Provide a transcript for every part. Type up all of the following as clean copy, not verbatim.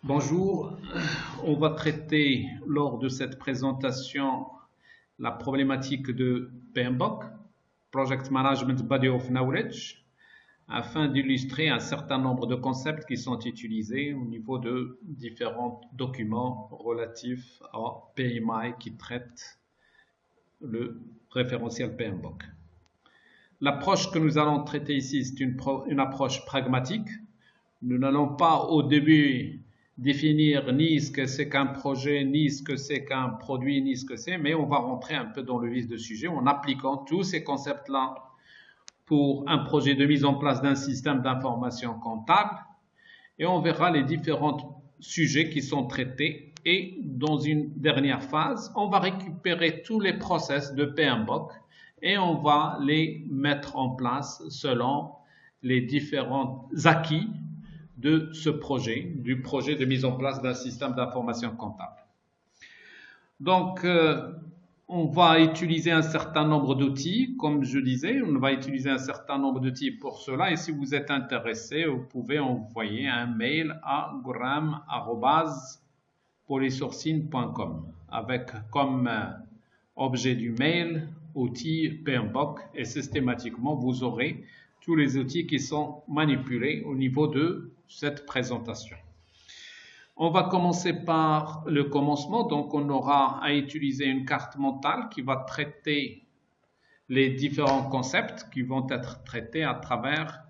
Bonjour, on va traiter lors de cette présentation la problématique de PMBOK, Project Management Body of Knowledge, afin d'illustrer un certain nombre de concepts qui sont utilisés au niveau de différents documents relatifs à PMI qui traitent le référentiel PMBOK. L'approche que nous allons traiter ici, c'est une approche pragmatique. Nous n'allons pas au début définir ni ce que c'est qu'un projet, ni ce que c'est qu'un produit, ni ce que c'est, mais on va rentrer un peu dans le vif du sujet en appliquant tous ces concepts-là pour un projet de mise en place d'un système d'information comptable et on verra les différents sujets qui sont traités et dans une dernière phase, on va récupérer tous les process de PMBOK et on va les mettre en place selon les différents acquis de ce projet, du projet de mise en place d'un système d'information comptable. Donc, on va utiliser un certain nombre d'outils, comme je disais, on va utiliser un certain nombre d'outils pour cela. Et si vous êtes intéressé, vous pouvez envoyer un mail à gram@polysourcing.com avec comme objet du mail outils PMBOK et systématiquement vous aurez tous les outils qui sont manipulés au niveau de cette présentation. On va commencer par le commencement, donc on aura à utiliser une carte mentale qui va traiter les différents concepts qui vont être traités à travers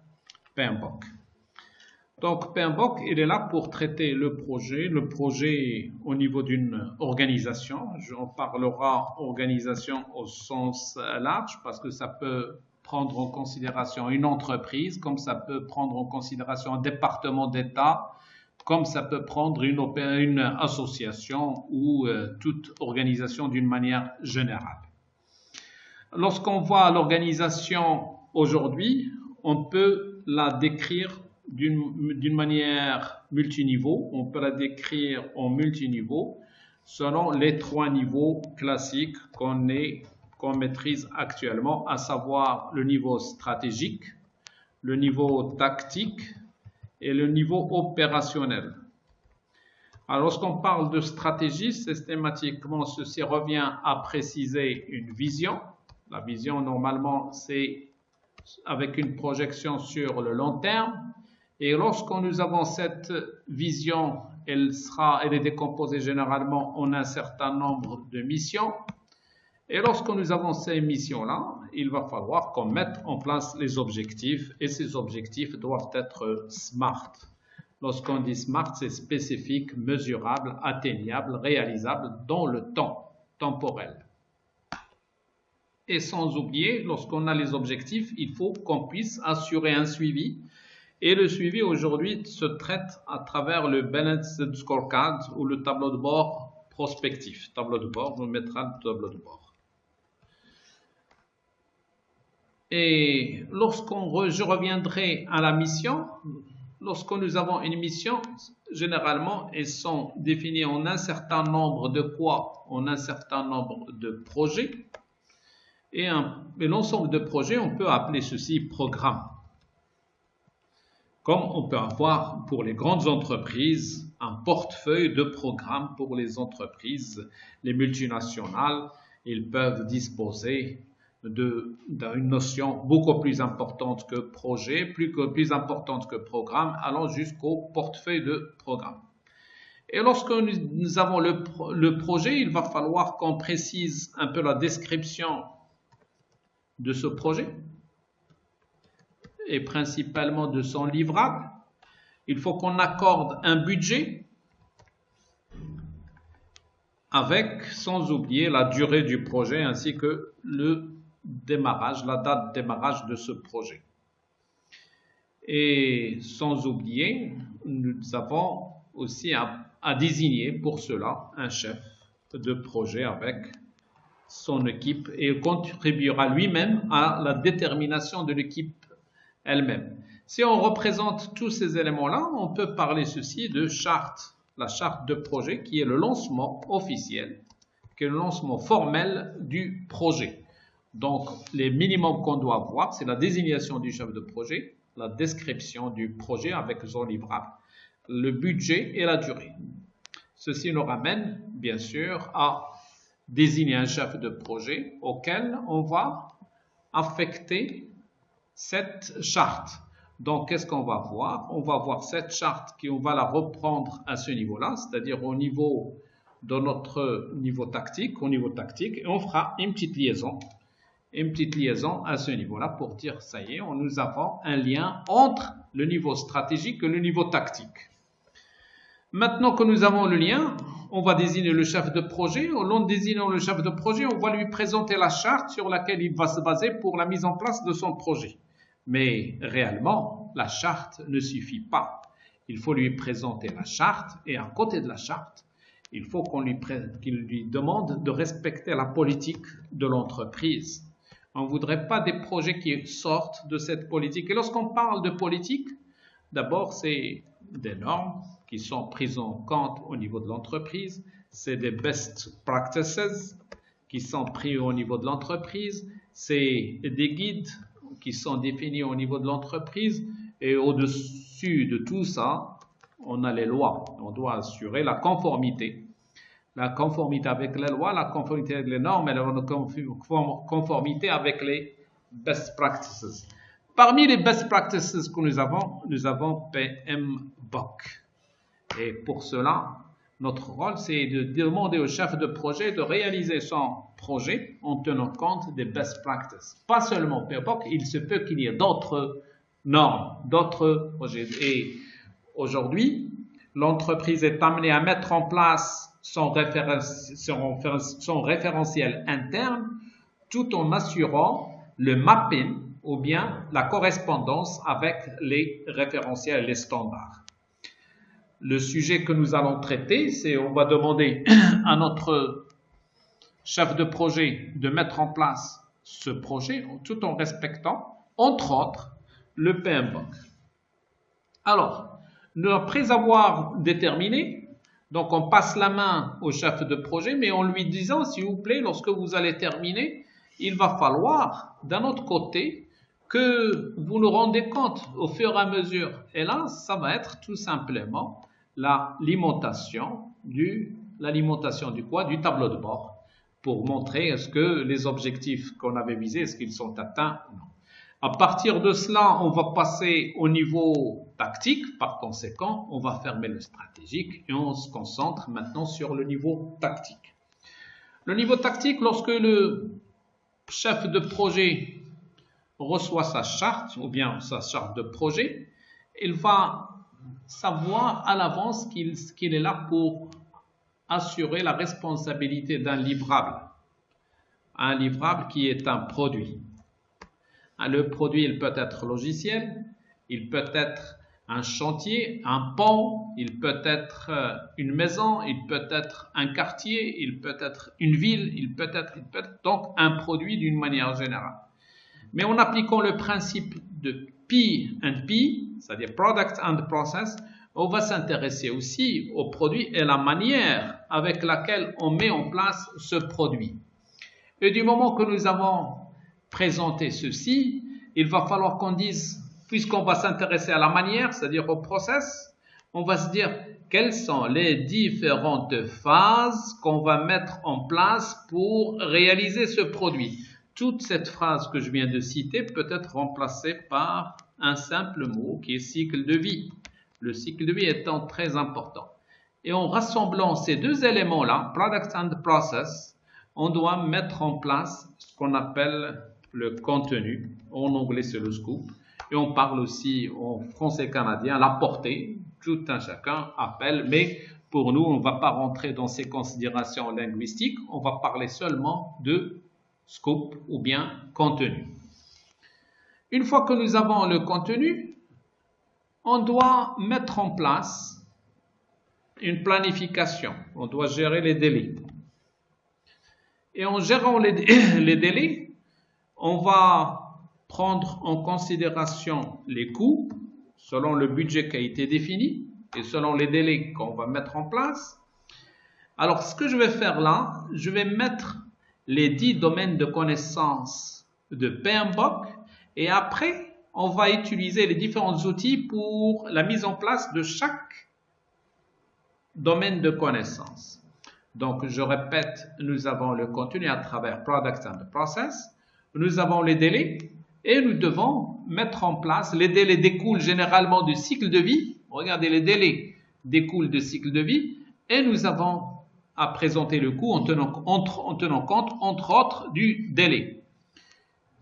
PMBOK. Donc PMBOK, il est là pour traiter le projet au niveau d'une organisation. On parlera organisation au sens large parce que ça peut prendre en considération une entreprise, comme ça peut prendre en considération un département d'État, comme ça peut prendre une association ou toute organisation d'une manière générale. Lorsqu'on voit l'organisation aujourd'hui, on peut la décrire d'une manière multiniveau, on peut la décrire en multiniveau selon les trois niveaux classiques qu'on maîtrise actuellement, à savoir le niveau stratégique, le niveau tactique et le niveau opérationnel. Alors, lorsqu'on parle de stratégie, systématiquement, ceci revient à préciser une vision. La vision, normalement, c'est avec une projection sur le long terme. Et lorsque nous avons cette vision, elle est décomposée généralement en un certain nombre de missions. Et lorsque nous avons ces missions-là, il va falloir qu'on mette en place les objectifs et ces objectifs doivent être SMART. Lorsqu'on dit SMART, c'est spécifique, mesurable, atteignable, réalisable dans le temps temporel. Et sans oublier, lorsqu'on a les objectifs, il faut qu'on puisse assurer un suivi. Et le suivi aujourd'hui se traite à travers le Balanced Scorecard ou le tableau de bord prospectif. Tableau de bord, on mettra le tableau de bord. Et je reviendrai à la mission, lorsque nous avons une mission, généralement, elles sont définies en un certain nombre de quoi? En un certain nombre de projets. Et l'ensemble de projets, on peut appeler ceci programme. Comme on peut avoir pour les grandes entreprises un portefeuille de programmes pour les entreprises, les multinationales, ils peuvent disposer d'une notion beaucoup plus importante que projet, plus importante que programme, allant jusqu'au portefeuille de programme. Et lorsque nous avons le projet, il va falloir qu'on précise un peu la description de ce projet et principalement de son livrable. Il faut qu'on accorde un budget avec, sans oublier, la durée du projet ainsi que la date de démarrage de ce projet. Et sans oublier, nous avons aussi à désigner pour cela un chef de projet avec son équipe et il contribuera lui-même à la détermination de l'équipe elle-même. Si on représente tous ces éléments-là, on peut parler ceci de charte, la charte de projet qui est le lancement officiel, qui est le lancement formel du projet. Donc, les minimums qu'on doit avoir, c'est la désignation du chef de projet, la description du projet avec son livrable. le budget et la durée. Ceci nous ramène, bien sûr, à désigner un chef de projet auquel on va affecter cette charte. Donc, qu'est-ce qu'on va voir? On va voir cette charte on va la reprendre à ce niveau-là, c'est-à-dire au niveau de notre niveau tactique, et on fera une petite liaison à ce niveau-là pour dire, ça y est, nous avons un lien entre le niveau stratégique et le niveau tactique. Maintenant que nous avons le lien, on va désigner le chef de projet. En désignant le chef de projet, on va lui présenter la charte sur laquelle il va se baser pour la mise en place de son projet. Mais réellement, la charte ne suffit pas. Il faut lui présenter la charte et à côté de la charte, il faut qu'il lui demande de respecter la politique de l'entreprise. On ne voudrait pas des projets qui sortent de cette politique. Et lorsqu'on parle de politique, d'abord, c'est des normes qui sont prises en compte au niveau de l'entreprise. C'est des best practices qui sont pris au niveau de l'entreprise. C'est des guides qui sont définis au niveau de l'entreprise. Et au-dessus de tout ça, on a les lois. On doit assurer la conformité. La conformité avec les lois, la conformité avec les normes et la conformité avec les best practices. Parmi les best practices que nous avons PMBOK. Et pour cela, notre rôle, c'est de demander au chef de projet de réaliser son projet en tenant compte des best practices. Pas seulement PMBOK, il se peut qu'il y ait d'autres normes, d'autres projets. Et aujourd'hui, l'entreprise est amenée à mettre en place son référentiel interne tout en assurant le mapping ou bien la correspondance avec les référentiels et les standards. Le sujet que nous allons traiter, c'est on va demander à notre chef de projet de mettre en place ce projet tout en respectant, entre autres, le PMBOK. Alors, après avoir déterminé, donc on passe la main au chef de projet, mais en lui disant, s'il vous plaît, lorsque vous allez terminer, il va falloir, d'un autre côté, que vous nous rendez compte au fur et à mesure. Et là, ça va être tout simplement l'alimentation du tableau de bord pour montrer est-ce que les objectifs qu'on avait visés, est-ce qu'ils sont atteints ou non. À partir de cela, on va passer au niveau tactique. Par conséquent, on va fermer le stratégique et on se concentre maintenant sur le niveau tactique. Le niveau tactique, lorsque le chef de projet reçoit sa charte ou bien sa charte de projet, il va savoir à l'avance qu'il est là pour assurer la responsabilité d'un livrable. Un livrable qui est un produit. Le produit, il peut être logiciel, il peut être un chantier, un pont, il peut être une maison, il peut être un quartier, il peut être une ville, il peut être donc un produit d'une manière générale. Mais en appliquant le principe de P and P, c'est-à-dire Product and Process, on va s'intéresser aussi au produit et la manière avec laquelle on met en place ce produit. Et du moment que nous avons présenté ceci, il va falloir qu'on dise, puisqu'on va s'intéresser à la manière, c'est-à-dire au process, on va se dire quelles sont les différentes phases qu'on va mettre en place pour réaliser ce produit. Toute cette phrase que je viens de citer peut être remplacée par un simple mot qui est cycle de vie. Le cycle de vie étant très important. Et en rassemblant ces deux éléments-là, Product and Process, on doit mettre en place ce qu'on appelle le contenu. En anglais, c'est le scoop. Et on parle aussi en français canadien, la portée. Tout un chacun appelle. Mais pour nous, on ne va pas rentrer dans ces considérations linguistiques. On va parler seulement de scoop ou bien contenu. Une fois que nous avons le contenu, on doit mettre en place une planification. On doit gérer les délais. Et en gérant les délais, on va prendre en considération les coûts selon le budget qui a été défini et selon les délais qu'on va mettre en place. Alors, ce que je vais faire là, je vais mettre les 10 domaines de connaissances de PMBOK et après, on va utiliser les différents outils pour la mise en place de chaque domaine de connaissance. Donc, je répète, nous avons le contenu à travers Products and Process, nous avons les délais et nous devons mettre en place, les délais découlent généralement du cycle de vie. Regardez, les délais découlent du cycle de vie et nous avons à présenter le coût en tenant compte, entre autres, du délai.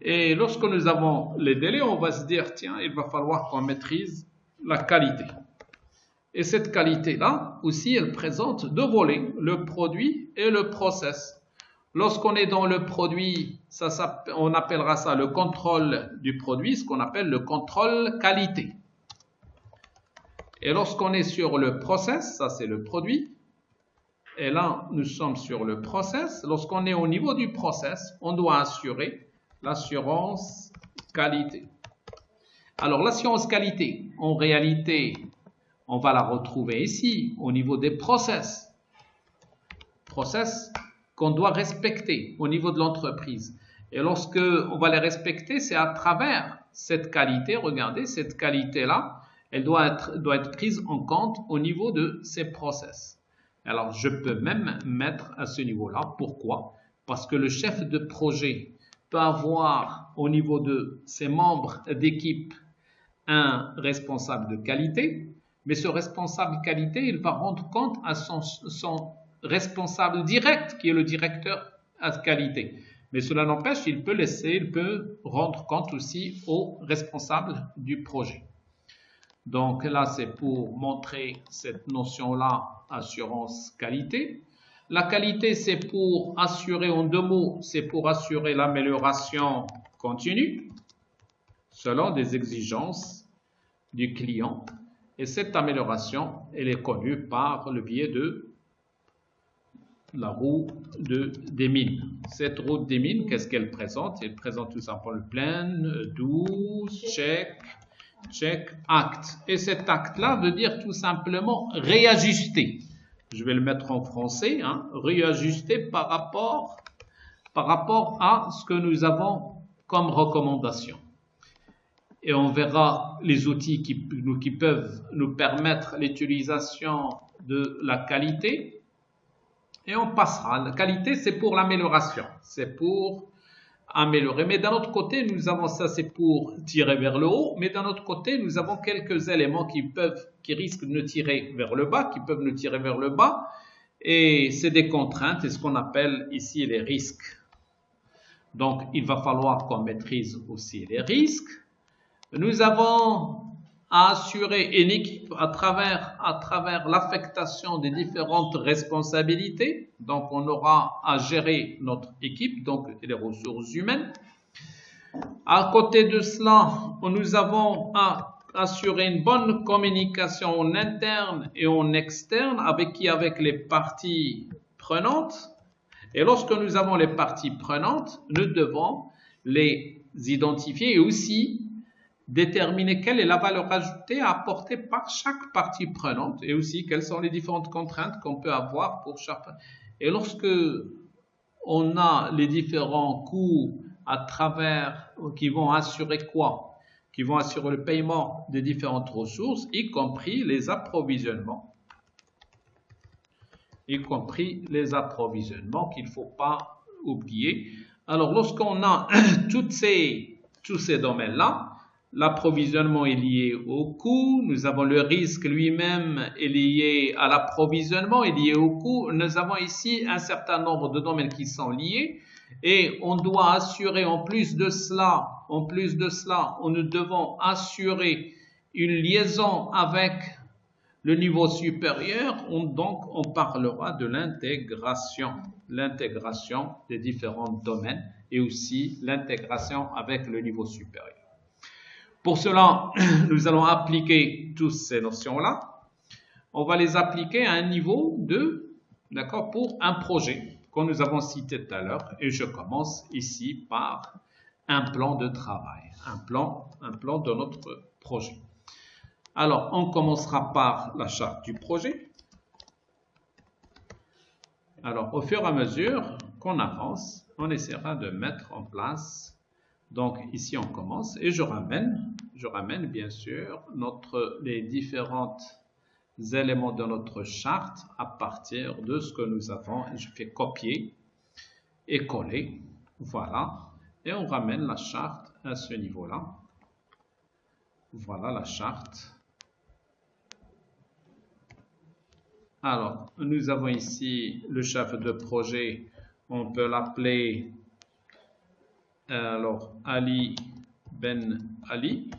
Et lorsque nous avons les délais, on va se dire, tiens, il va falloir qu'on maîtrise la qualité. Et cette qualité-là, aussi, elle présente deux volets, le produit et le process. Lorsqu'on est dans le produit, on appellera ça le contrôle du produit, ce qu'on appelle le contrôle qualité. Et lorsqu'on est sur le process, ça c'est le produit, et là nous sommes sur le process. Lorsqu'on est au niveau du process, on doit assurer l'assurance qualité. Alors l'assurance qualité, en réalité, on va la retrouver ici, au niveau des process. Process qu'on doit respecter au niveau de l'entreprise. Et lorsque on va les respecter, c'est à travers cette qualité. Regardez, cette qualité-là, elle doit être prise en compte au niveau de ces process. Alors, je peux même mettre à ce niveau-là. Pourquoi? Parce que le chef de projet peut avoir au niveau de ses membres d'équipe un responsable de qualité, mais ce responsable qualité, il va rendre compte à son responsable direct, qui est le directeur à qualité. Mais cela n'empêche, il peut rendre compte aussi au responsable du projet. Donc là, c'est pour montrer cette notion-là, assurance qualité. La qualité, c'est pour assurer, en deux mots, c'est pour assurer l'amélioration continue selon des exigences du client. Et cette amélioration, elle est connue par le biais de la roue des mines. Cette roue des mines, qu'est-ce qu'elle présente? Elle présente tout simplement le plan, do, check, act. Et cet acte-là veut dire tout simplement réajuster. Je vais le mettre en français, hein, réajuster par rapport à ce que nous avons comme recommandation. Et on verra les outils qui peuvent nous permettre l'utilisation de la qualité. Et on passera. La qualité, c'est pour l'amélioration. C'est pour améliorer. Mais d'un autre côté, nous avons ça, c'est pour tirer vers le haut. Mais d'un autre côté, nous avons quelques éléments qui risquent de nous tirer vers le bas, qui peuvent nous tirer vers le bas. Et c'est des contraintes, et ce qu'on appelle ici les risques. Donc, il va falloir qu'on maîtrise aussi les risques. Nous avons à assurer une équipe à travers l'affectation des différentes responsabilités. Donc, on aura à gérer notre équipe, donc les ressources humaines. À côté de cela, nous avons à assurer une bonne communication en interne et en externe avec les parties prenantes. Et lorsque nous avons les parties prenantes, nous devons les identifier et aussi déterminer quelle est la valeur ajoutée à apporter par chaque partie prenante et aussi quelles sont les différentes contraintes qu'on peut avoir pour chaque. Et lorsque on a les différents coûts qui vont assurer quoi? Qui vont assurer le paiement des différentes ressources, y compris les approvisionnements. Y compris les approvisionnements qu'il ne faut pas oublier. Alors, lorsqu'on a tous ces domaines-là, l'approvisionnement est lié au coût, nous avons le risque lui-même est lié à l'approvisionnement, est lié au coût. Nous avons ici un certain nombre de domaines qui sont liés et on doit assurer en plus de cela, nous devons assurer une liaison avec le niveau supérieur. Donc on parlera de l'intégration des différents domaines et aussi l'intégration avec le niveau supérieur. Pour cela, nous allons appliquer toutes ces notions-là. On va les appliquer à un niveau pour un projet que nous avons cité tout à l'heure. Et je commence ici par un plan de travail, un plan de notre projet. Alors, on commencera par la charte du projet. Alors, au fur et à mesure qu'on avance, on essaiera de mettre en place. Donc ici on commence et je ramène bien sûr les différentes éléments de notre charte à partir de ce que nous avons. Je fais copier et coller. Voilà. Et on ramène la charte à ce niveau-là. Voilà la charte. Alors, nous avons ici le chef de projet. On peut l'appeler Ali Ben Ali.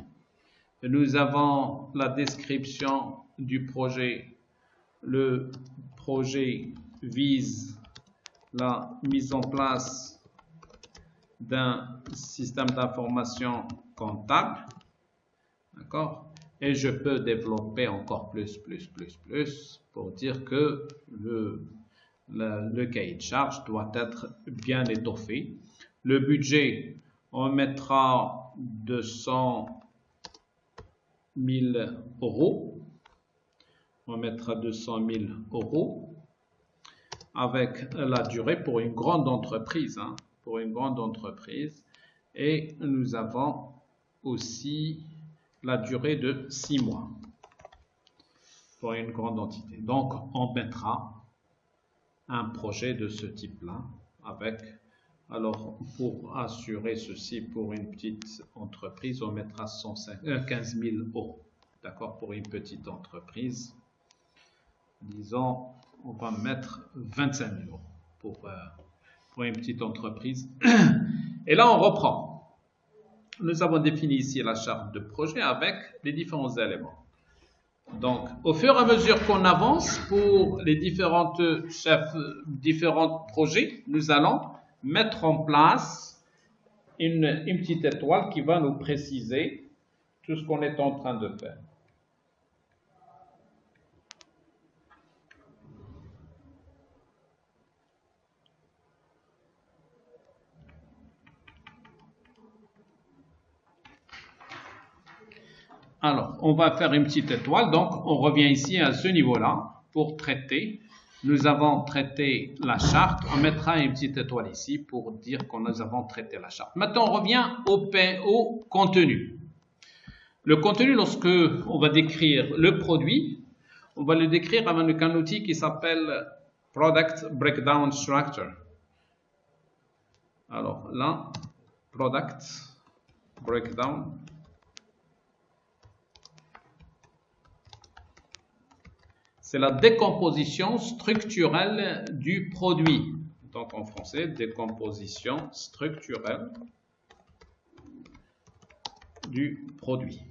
Nous avons la description du projet. Le projet vise la mise en place d'un système d'information comptable. D'accord? Et je peux développer encore plus pour dire que le cahier de charge doit être bien étoffé. Le budget, on mettra 200 000 euros. On mettra 200 000 euros avec la durée pour une grande entreprise. Pour une grande entreprise. Et nous avons aussi la durée de 6 mois pour une grande entité. Donc, on mettra un projet de ce type-là avec, alors, pour assurer ceci pour une petite entreprise, on mettra 15 000 euros. D'accord? Pour une petite entreprise, disons, on va mettre 25 000 euros pour une petite entreprise. Et là, on reprend. Nous avons défini ici la charte de projet avec les différents éléments. Donc, au fur et à mesure qu'on avance pour les différents projets, nous allons mettre en place une petite étoile qui va nous préciser tout ce qu'on est en train de faire. Alors, on va faire une petite étoile. Donc, on revient ici à ce niveau-là pour traiter. Nous avons traité la charte. On mettra une petite étoile ici pour dire que nous avons traité la charte. Maintenant, on revient au contenu. Le contenu, lorsque on va décrire le produit, on va le décrire avec un outil qui s'appelle Product Breakdown Structure. Alors là, Product Breakdown. C'est la décomposition structurelle du produit. Donc en français, décomposition structurelle du produit.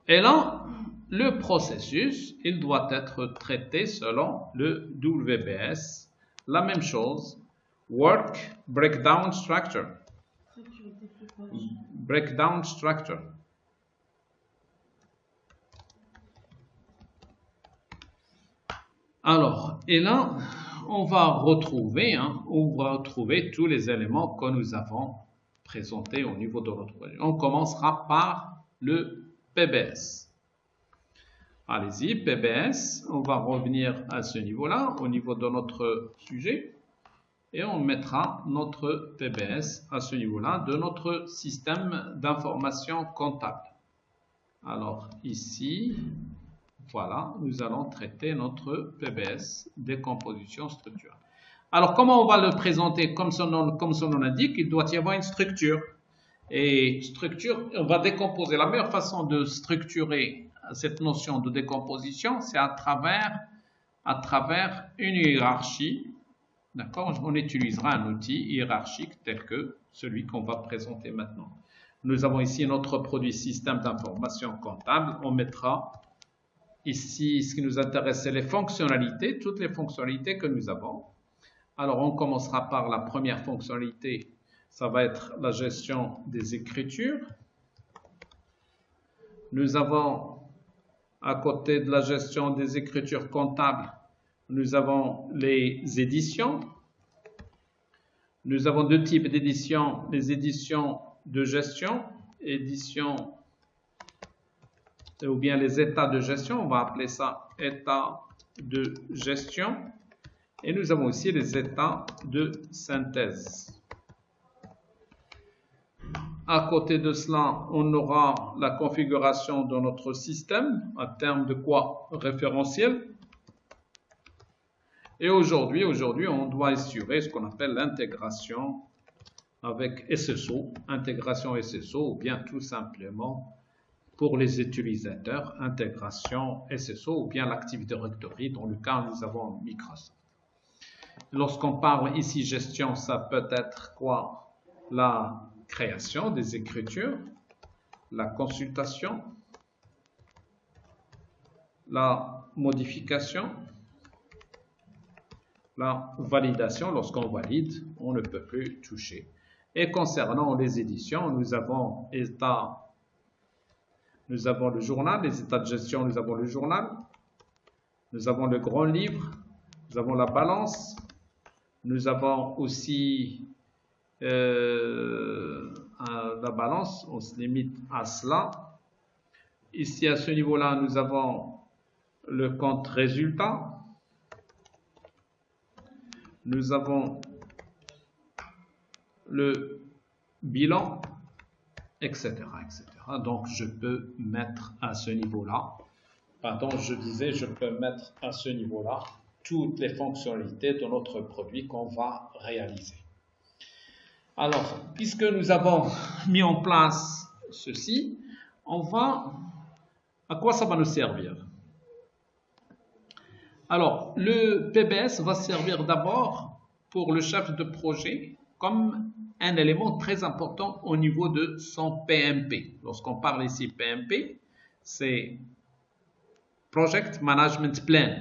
Et là, le processus, il doit être traité selon le WBS. La même chose, Work Breakdown Structure. Breakdown Structure. Alors, et là, on va retrouver tous les éléments que nous avons présentés au niveau de notre projet. On commencera par le PBS. Allez-y, PBS, on va revenir à ce niveau-là, au niveau de notre sujet, et on mettra notre PBS à ce niveau-là de notre système d'information comptable. Alors, ici, voilà, nous allons traiter notre PBS, décomposition structurelle. Alors, comment on va le présenter? Comme son nom l'indique, il doit y avoir une structure. Et structure, on va décomposer. La meilleure façon de structurer cette notion de décomposition, c'est à travers une hiérarchie. D'accord? On utilisera un outil hiérarchique tel que celui qu'on va présenter maintenant. Nous avons ici notre produit système d'information comptable. On mettra ici, ce qui nous intéresse, c'est les fonctionnalités, toutes les fonctionnalités que nous avons. Alors, on commencera par la première fonctionnalité. Ça va être la gestion des écritures. Nous avons, à côté de la gestion des écritures comptables, nous avons les éditions. Nous avons deux types d'éditions. Les éditions de gestion, ou bien les états de gestion, on va appeler ça état de gestion. Et nous avons aussi les états de synthèse. À côté de cela, on aura la configuration de notre système, en termes de quoi? Référentiel. Et aujourd'hui, on doit assurer ce qu'on appelle l'intégration avec SSO, intégration SSO, ou bien tout simplement pour les utilisateurs, intégration SSO, ou bien l'Active Directory, dans le cas où nous avons Microsoft. Lorsqu'on parle ici gestion, ça peut être quoi? La création des écritures, la consultation, la modification, la validation. Lorsqu'on valide, on ne peut plus toucher. Et concernant les éditions, nous avons le journal, les états de gestion, nous avons le journal, nous avons le grand livre, nous avons la balance, nous avons aussi la balance, on se limite à cela. Ici, à ce niveau-là, nous avons le compte résultat. Nous avons le bilan, etc., etc. Donc, je peux mettre à ce niveau-là, je peux mettre à ce niveau-là toutes les fonctionnalités de notre produit qu'on va réaliser. Alors, puisque nous avons mis en place ceci, à quoi ça va nous servir? Alors, le PBS va servir d'abord pour le chef de projet comme un élément très important au niveau de son PMP. Lorsqu'on parle ici PMP, c'est Project Management Plan.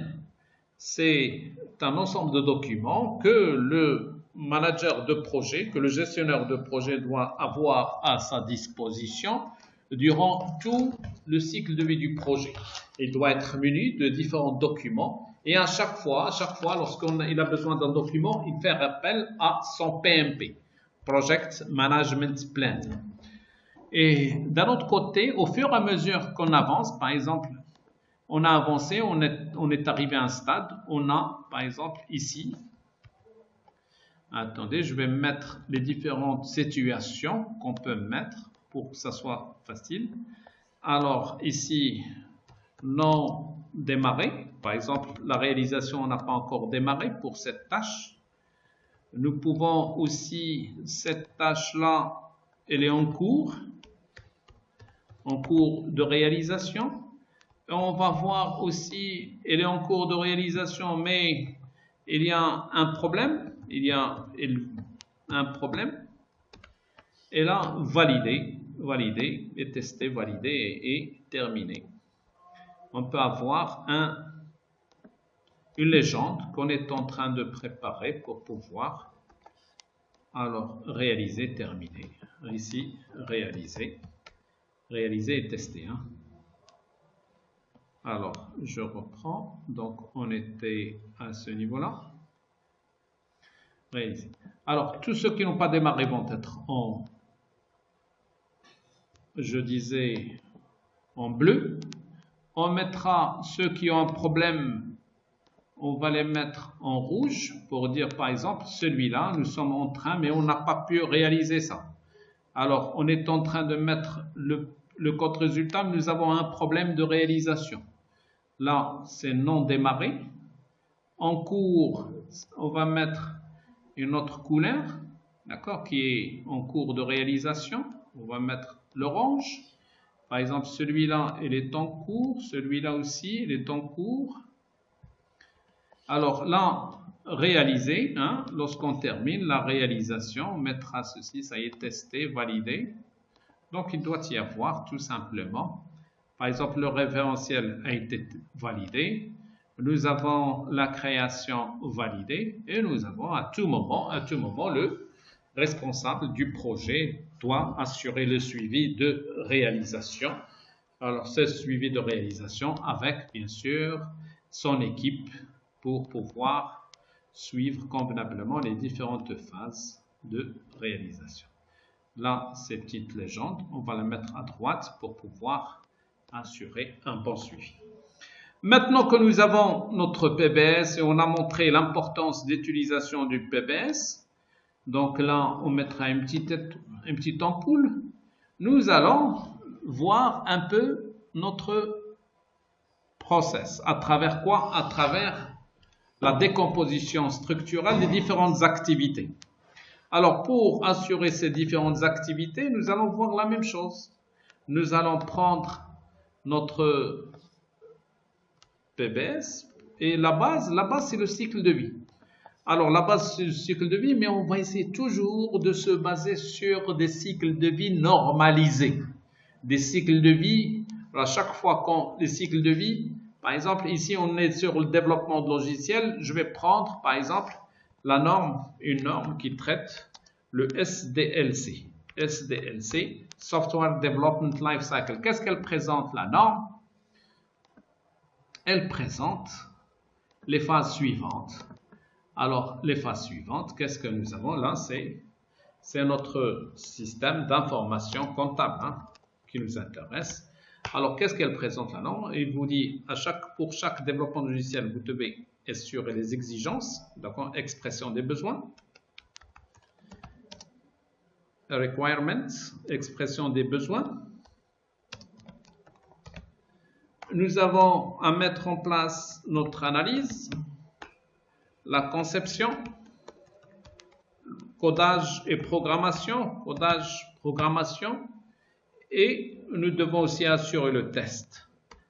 C'est un ensemble de documents que le manager de projet, que le gestionnaire de projet doit avoir à sa disposition durant tout le cycle de vie du projet. Il doit être muni de différents documents et à chaque fois, lorsqu'il a besoin d'un document, il fait appel à son PMP, Project Management Plan. Et d'un autre côté, au fur et à mesure qu'on avance, par exemple, on a avancé, on est arrivé à un stade, on a, par exemple, ici, attendez, je vais mettre les différentes situations qu'on peut mettre pour que ça soit facile. Alors, ici, non démarré. Par exemple, la réalisation n'a pas encore démarré pour cette tâche. Nous pouvons aussi, cette tâche-là, elle est en cours de réalisation. Et on va voir aussi, elle est en cours de réalisation, mais il y a un problème. Il y a un problème. Et là, valider et tester, valider et terminer. On peut avoir une légende qu'on est en train de préparer pour pouvoir alors réaliser, terminer. Ici, réaliser et tester. Alors, je reprends. Donc, on était à ce niveau-là. Réaliser. Alors, tous ceux qui n'ont pas démarré vont être en bleu. On mettra ceux qui ont un problème, on va les mettre en rouge pour dire par exemple celui-là, nous sommes en train, mais on n'a pas pu réaliser ça. Alors, on est en train de mettre le code résultat, mais nous avons un problème de réalisation. Là, c'est non démarré. En cours, on va mettre une autre couleur, d'accord, qui est en cours de réalisation. On va mettre l'orange. Par exemple, celui-là, il est en cours. Celui-là aussi, il est en cours. Alors là, réaliser, lorsqu'on termine la réalisation, on mettra ceci, ça y est, testé, validé. Donc, il doit y avoir tout simplement, par exemple, le référentiel a été validé. Nous avons la création validée et nous avons à tout moment, le responsable du projet doit assurer le suivi de réalisation. Alors, ce suivi de réalisation avec, bien sûr, son équipe pour pouvoir suivre convenablement les différentes phases de réalisation. Là, ces petites légendes, on va les mettre à droite pour pouvoir assurer un bon suivi. Maintenant que nous avons notre PBS et on a montré l'importance d'utilisation du PBS, donc là, on mettra une petite ampoule nous allons voir un peu notre process. À travers quoi? À travers la décomposition structurelle des différentes activités. Alors, pour assurer ces différentes activités, nous allons voir la même chose. Nous allons prendre notre PBS et la base c'est le cycle de vie. Alors, la base, c'est le cycle de vie, mais on va essayer toujours de se baser sur des cycles de vie normalisés. Des cycles de vie, à chaque fois qu'on les cycles de vie, par exemple, ici, on est sur le développement de logiciels. Je vais prendre, par exemple, la norme, une norme qui traite le SDLC. SDLC, Software Development Lifecycle. Qu'est-ce qu'elle présente, la norme? Elle présente les phases suivantes. Alors, les phases suivantes, qu'est-ce que nous avons là? C'est notre système d'information comptable qui nous intéresse. Alors, qu'est-ce qu'elle présente la norme? Il vous dit, pour chaque développement logiciel, vous devez assurer les exigences, d'accord, expression des besoins, requirements, expression des besoins. Nous avons à mettre en place notre analyse, la conception, codage et programmation, et nous devons aussi assurer le test.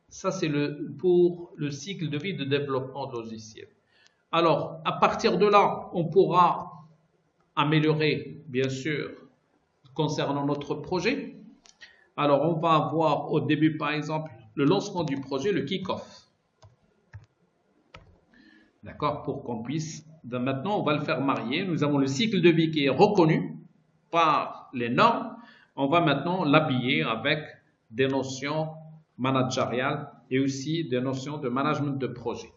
Ça, c'est pour le cycle de vie de développement de logiciel. Alors, à partir de là, on pourra améliorer, bien sûr, concernant notre projet. Alors, on va avoir au début, par exemple, le lancement du projet, le kick-off. D'accord? Pour qu'on puisse, maintenant, on va le faire marier. Nous avons le cycle de vie qui est reconnu par les normes. On va maintenant l'habiller avec des notions managériales et aussi des notions de management de projet.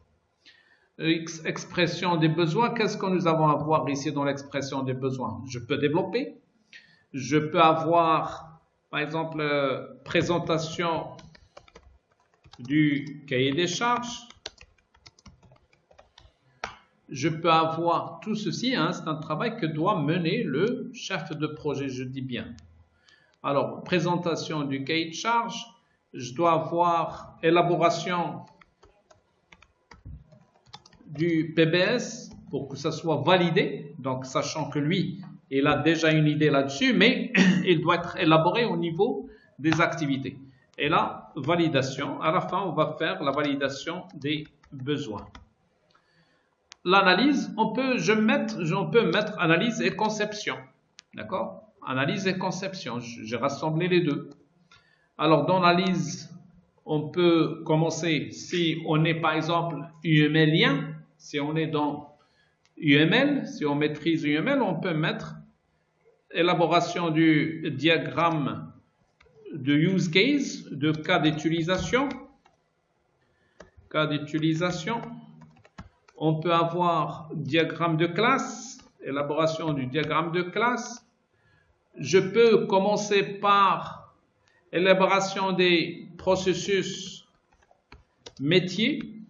Expression des besoins, qu'est-ce que nous avons à voir ici dans l'expression des besoins? Je peux développer, je peux avoir, par exemple, présentation du cahier des charges, je peux avoir tout ceci, c'est un travail que doit mener le chef de projet, je dis bien. Alors, présentation du cahier de charge, je dois avoir élaboration du PBS pour que ça soit validé, donc sachant que lui, il a déjà une idée là-dessus, mais il doit être élaboré au niveau des activités. Et là, validation, à la fin, on va faire la validation des besoins. L'analyse, on peut mettre analyse et conception, d'accord? Analyse et conception, j'ai rassemblé les deux. Alors, dans l'analyse, on peut commencer, si on est par exemple UMLien, si on est dans UML, si on maîtrise UML, on peut mettre élaboration du diagramme de use case, de cas d'utilisation. Cas d'utilisation. On peut avoir diagramme de classe, élaboration du diagramme de classe. Je peux commencer par élaboration des processus métiers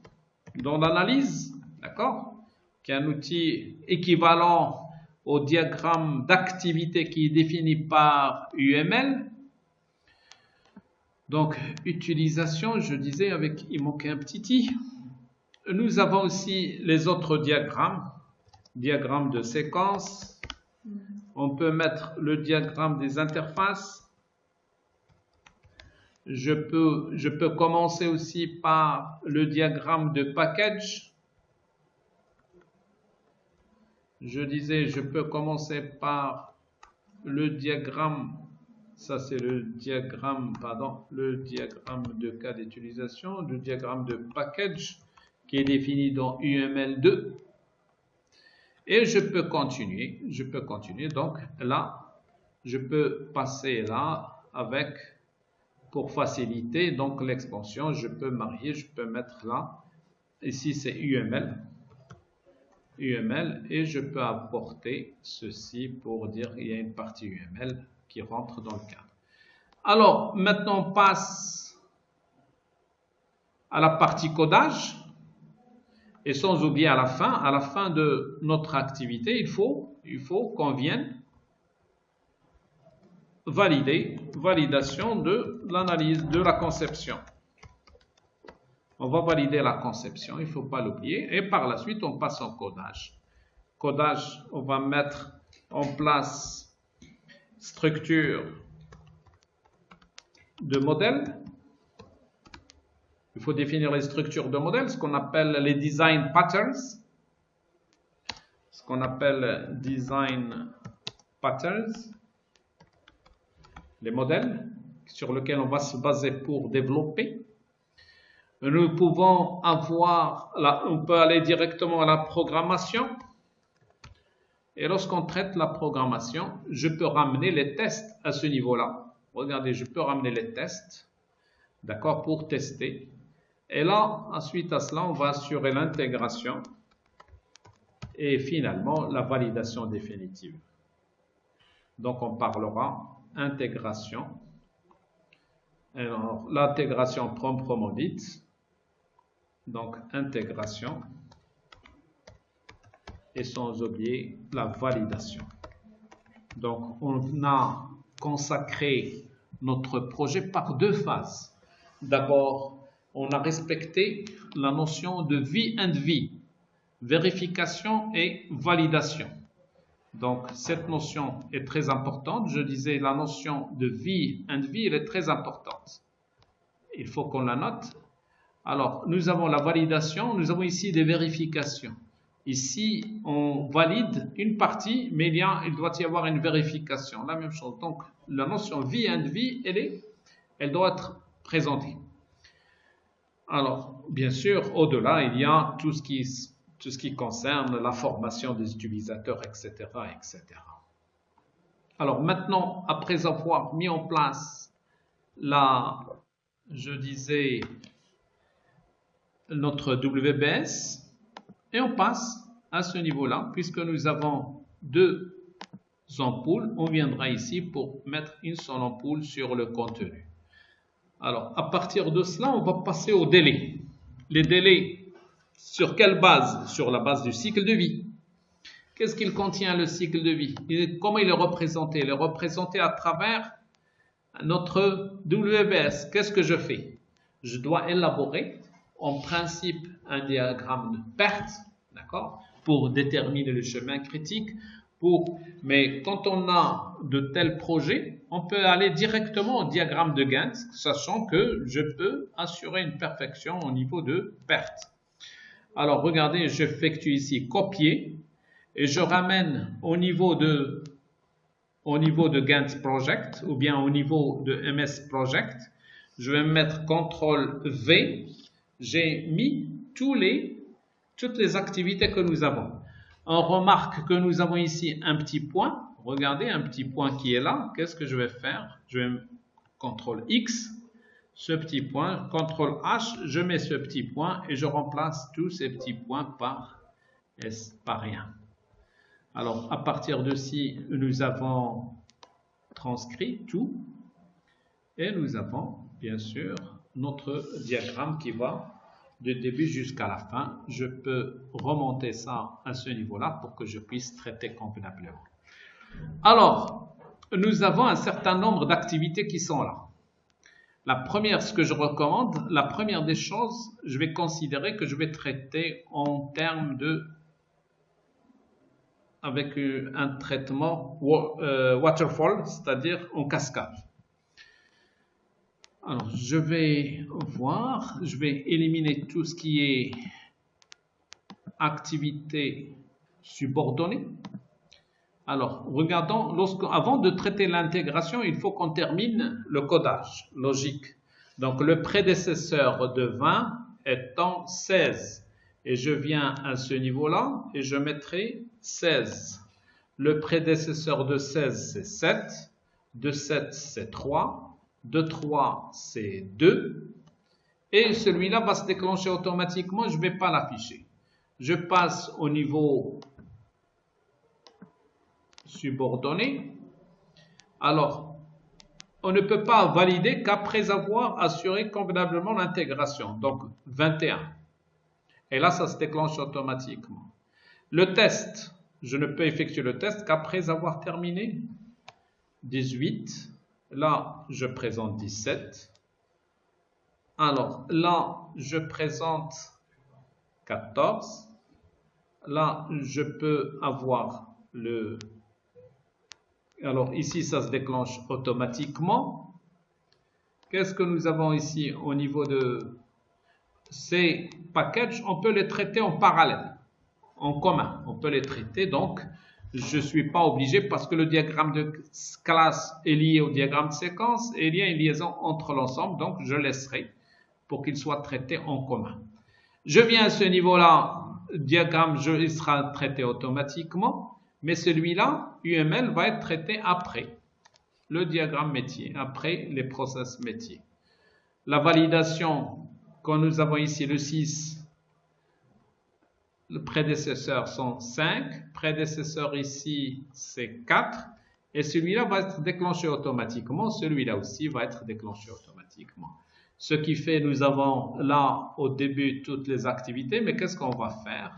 dans l'analyse, d'accord, qui est un outil équivalent au diagramme d'activité qui est défini par UML. Donc, utilisation, je disais, il manquait un petit i. Nous avons aussi les autres diagrammes, diagramme de séquence. On peut mettre le diagramme des interfaces. Je peux commencer aussi par le diagramme de package. Je disais, je peux commencer par le diagramme, ça c'est le diagramme de cas d'utilisation, le diagramme de package qui est défini dans UML2. Et je peux continuer. Donc là, je peux passer là avec, pour faciliter, donc l'expansion, je peux marier, je peux mettre là. Ici, c'est UML, et je peux apporter ceci pour dire qu'il y a une partie UML qui rentre dans le cadre. Alors, maintenant, on passe à la partie codage. Et sans oublier à la fin de notre activité, il faut qu'on vienne validation de l'analyse, de la conception. On va valider la conception, il ne faut pas l'oublier. Et par la suite, on passe au codage. Codage, on va mettre en place structure de modèle. Il faut définir les structures de modèle, ce qu'on appelle les design patterns. Ce qu'on appelle design patterns. Les modèles sur lesquels on va se baser pour développer. Nous pouvons avoir, on peut aller directement à la programmation. Et lorsqu'on traite la programmation, je peux ramener les tests à ce niveau-là. Regardez, je peux ramener les tests, d'accord, pour tester. Et là, suite à cela, on va assurer l'intégration et finalement la validation définitive. Donc, on parlera intégration. Alors, l'intégration proprement dite. Donc, intégration. Et sans oublier la validation. Donc, on a consacré notre projet par deux phases. D'abord, on a respecté la notion de V&V, vérification et validation. Donc, cette notion est très importante. Je disais, la notion de V&V, elle est très importante. Il faut qu'on la note. Alors, nous avons la validation, nous avons ici des vérifications. Ici, on valide une partie, mais il doit y avoir une vérification. La même chose. Donc, la notion V&V, elle doit être présentée. Alors, bien sûr, au-delà, il y a tout ce qui concerne la formation des utilisateurs, etc., etc. Alors, maintenant, après avoir mis en place notre WBS, et on passe à ce niveau-là, puisque nous avons deux ampoules, on viendra ici pour mettre une seule ampoule sur le contenu. Alors, à partir de cela, on va passer aux délais. Les délais, sur quelle base? Sur la base du cycle de vie. Qu'est-ce qu'il contient, le cycle de vie? Comment il est représenté? Il est représenté à travers notre WBS. Qu'est-ce que je fais? Je dois élaborer en principe un diagramme de perte, d'accord, pour déterminer le chemin critique. Mais quand on a de tels projets, on peut aller directement au diagramme de Gantt, sachant que je peux assurer une perfection au niveau de perte. Alors, regardez, j'effectue ici copier et je ramène au niveau de Gantt Project ou bien au niveau de MS Project. Je vais mettre CTRL V. J'ai mis toutes les activités que nous avons. On remarque que nous avons ici un petit point. Regardez, un petit point qui est là. Qu'est-ce que je vais faire? Je vais CTRL X, ce petit point, CTRL H, je mets ce petit point et je remplace tous ces petits points par rien. Alors, à partir de ici, nous avons transcrit tout et nous avons, bien sûr, notre diagramme qui va du début jusqu'à la fin. Je peux remonter ça à ce niveau-là pour que je puisse traiter convenablement. Alors, nous avons un certain nombre d'activités qui sont là. La première, ce que je recommande, la première des choses, je vais considérer que je vais traiter en termes avec un traitement waterfall, c'est-à-dire en cascade. Alors, je vais éliminer tout ce qui est activité subordonnée. Alors, regardons, avant de traiter l'intégration, il faut qu'on termine le codage logique. Donc, le prédécesseur de 20 étant 16. Et je viens à ce niveau-là et je mettrai 16. Le prédécesseur de 16, c'est 7. De 7, c'est 3. De 3, c'est 2. Et celui-là va se déclencher automatiquement, je ne vais pas l'afficher. Je passe au niveau subordonné. Alors, on ne peut pas valider qu'après avoir assuré convenablement l'intégration. Donc, 21. Et là, ça se déclenche automatiquement. Le test, je ne peux effectuer le test qu'après avoir terminé 18. Là, je présente 17. Alors, là, je présente 14. Là, je peux avoir le... Alors, ici, ça se déclenche automatiquement. Qu'est-ce que nous avons ici au niveau de ces packages? On peut les traiter en parallèle, en commun. On peut les traiter, donc, je ne suis pas obligé parce que le diagramme de classe est lié au diagramme de séquence et il y a une liaison entre l'ensemble, donc je laisserai pour qu'il soit traité en commun. Je viens à ce niveau-là, diagramme, il sera traité automatiquement, mais celui-là, UML, va être traité après le diagramme métier, après les process métiers. La validation, quand nous avons ici le 6, le prédécesseur sont 5, prédécesseur ici c'est 4, et celui-là va être déclenché automatiquement, celui-là aussi va être déclenché automatiquement. Ce qui fait, nous avons là au début toutes les activités, mais qu'est-ce qu'on va faire?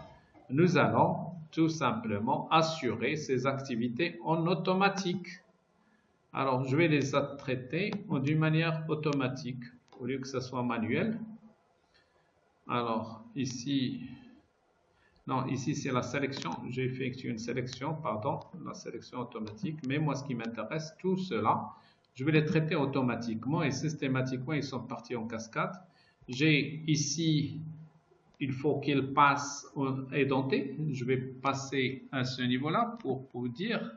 Nous allons tout simplement assurer ces activités en automatique. Alors, je vais les traiter d'une manière automatique, au lieu que ce soit manuel. Alors, ici, non, ici c'est la sélection, j'ai effectué une sélection, pardon, la sélection automatique, mais moi ce qui m'intéresse, tout cela, je vais les traiter automatiquement et systématiquement, ils sont partis en cascade. J'ai ici, il faut qu'ils passent édentés. Je vais passer à ce niveau-là pour vous dire,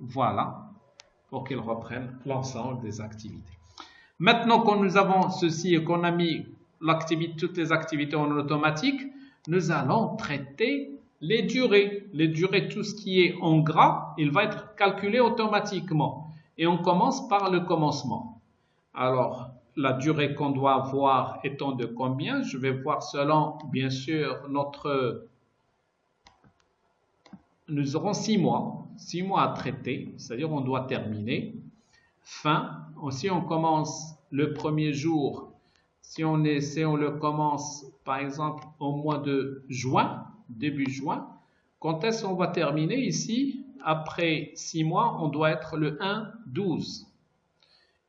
voilà, pour qu'ils reprennent l'ensemble des activités. Maintenant que nous avons ceci et qu'on a mis toutes les activités en automatique, nous allons traiter les durées. Les durées, tout ce qui est en gras, il va être calculé automatiquement. Et on commence par le commencement. Alors, la durée qu'on doit avoir étant de combien? Je vais voir selon, bien sûr, nous aurons 6 mois. 6 mois à traiter, c'est-à-dire on doit terminer. Fin, si on commence le premier jour, si on le commence, par exemple, au mois de juin, début juin, quand est-ce qu'on va terminer ici? Après 6 mois, on doit être le 1-12.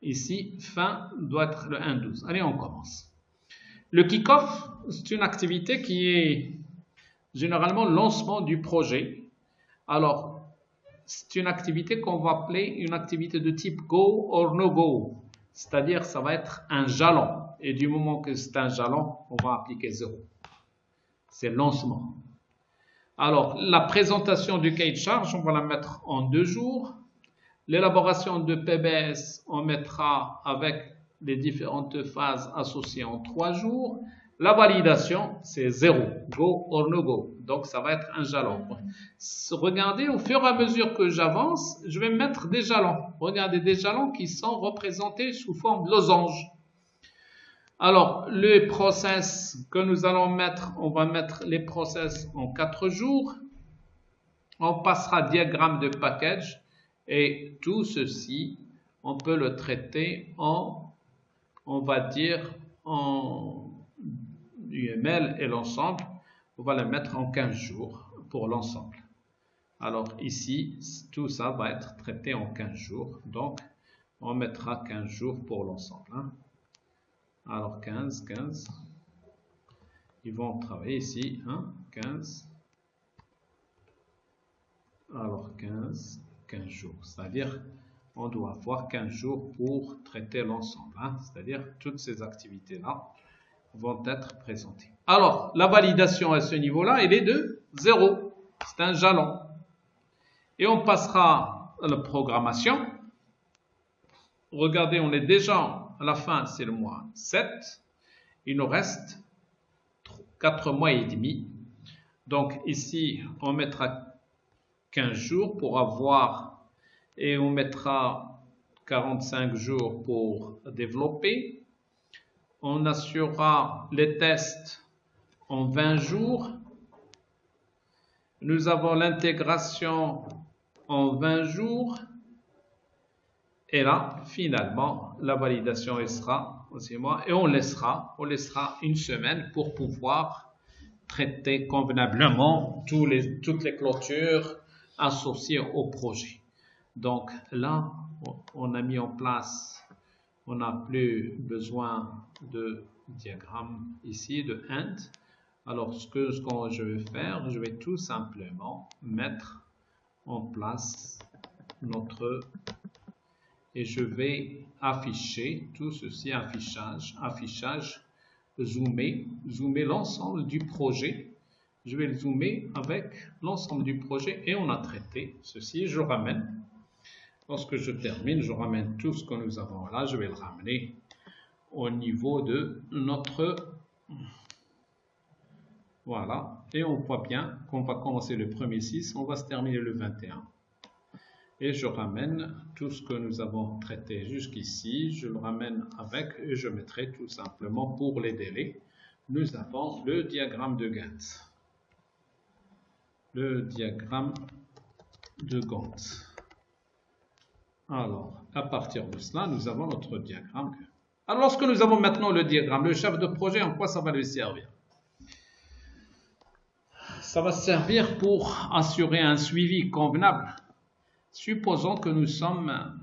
Ici, fin doit être le 1-12. Allez, on commence. Le kick-off, c'est une activité qui est généralement le lancement du projet. Alors, c'est une activité qu'on va appeler une activité de type go or no go. C'est-à-dire, ça va être un jalon. Et du moment que c'est un jalon, on va appliquer 0. C'est le lancement. Alors, la présentation du cahier de charge, on va la mettre en 2 jours. L'élaboration de PBS, on mettra avec les différentes phases associées en 3 jours. La validation, c'est 0, go or no go. Donc, ça va être un jalon. Regardez, au fur et à mesure que j'avance, je vais mettre des jalons. Regardez, des jalons qui sont représentés sous forme de losange. Alors, le process que nous allons mettre, on va mettre les process en 4 jours. On passera diagramme de package et tout ceci, on peut le traiter en, on va dire, en UML et l'ensemble. On va le mettre en 15 jours pour l'ensemble. Alors ici, tout ça va être traité en 15 jours. Donc, on mettra 15 jours pour l'ensemble. Hein. Alors 15. Ils vont travailler ici, hein, 15. Alors 15 jours. C'est-à-dire, on doit avoir 15 jours pour traiter l'ensemble. Hein. C'est-à-dire, toutes ces activités-là vont être présentées. Alors, la validation à ce niveau-là, elle est de 0. C'est un jalon. Et on passera à la programmation. Regardez, on est déjà à la fin, c'est le mois 7. Il nous reste 4 mois et demi. Donc ici, on mettra 15 jours pour avoir, et on mettra 45 jours pour développer. On assurera les tests en 20 jours. Nous avons l'intégration en 20 jours. Et là, finalement, la validation sera aussi moi et on laissera une semaine pour pouvoir traiter convenablement toutes les clôtures associées au projet. Donc là, on a mis en place, on n'a plus besoin de diagramme ici, de AND. Alors, ce que je vais faire, je vais tout simplement mettre en place notre... Et je vais afficher tout ceci, affichage, zoomer l'ensemble du projet. Je vais le zoomer avec l'ensemble du projet et on a traité ceci. Je ramène. Lorsque je termine, je ramène tout ce que nous avons là. Je vais le ramener au niveau de notre... Voilà. Et on voit bien qu'on va commencer le premier 6, on va se terminer le 21. Et je ramène tout ce que nous avons traité jusqu'ici. Je le ramène avec et je mettrai tout simplement pour les délais. Nous avons le diagramme de Gantt. Le diagramme de Gantt. Alors, à partir de cela, nous avons notre diagramme. Alors, lorsque nous avons maintenant le diagramme, le chef de projet, en quoi ça va lui servir? Ça va servir pour assurer un suivi convenable. Supposons que nous sommes...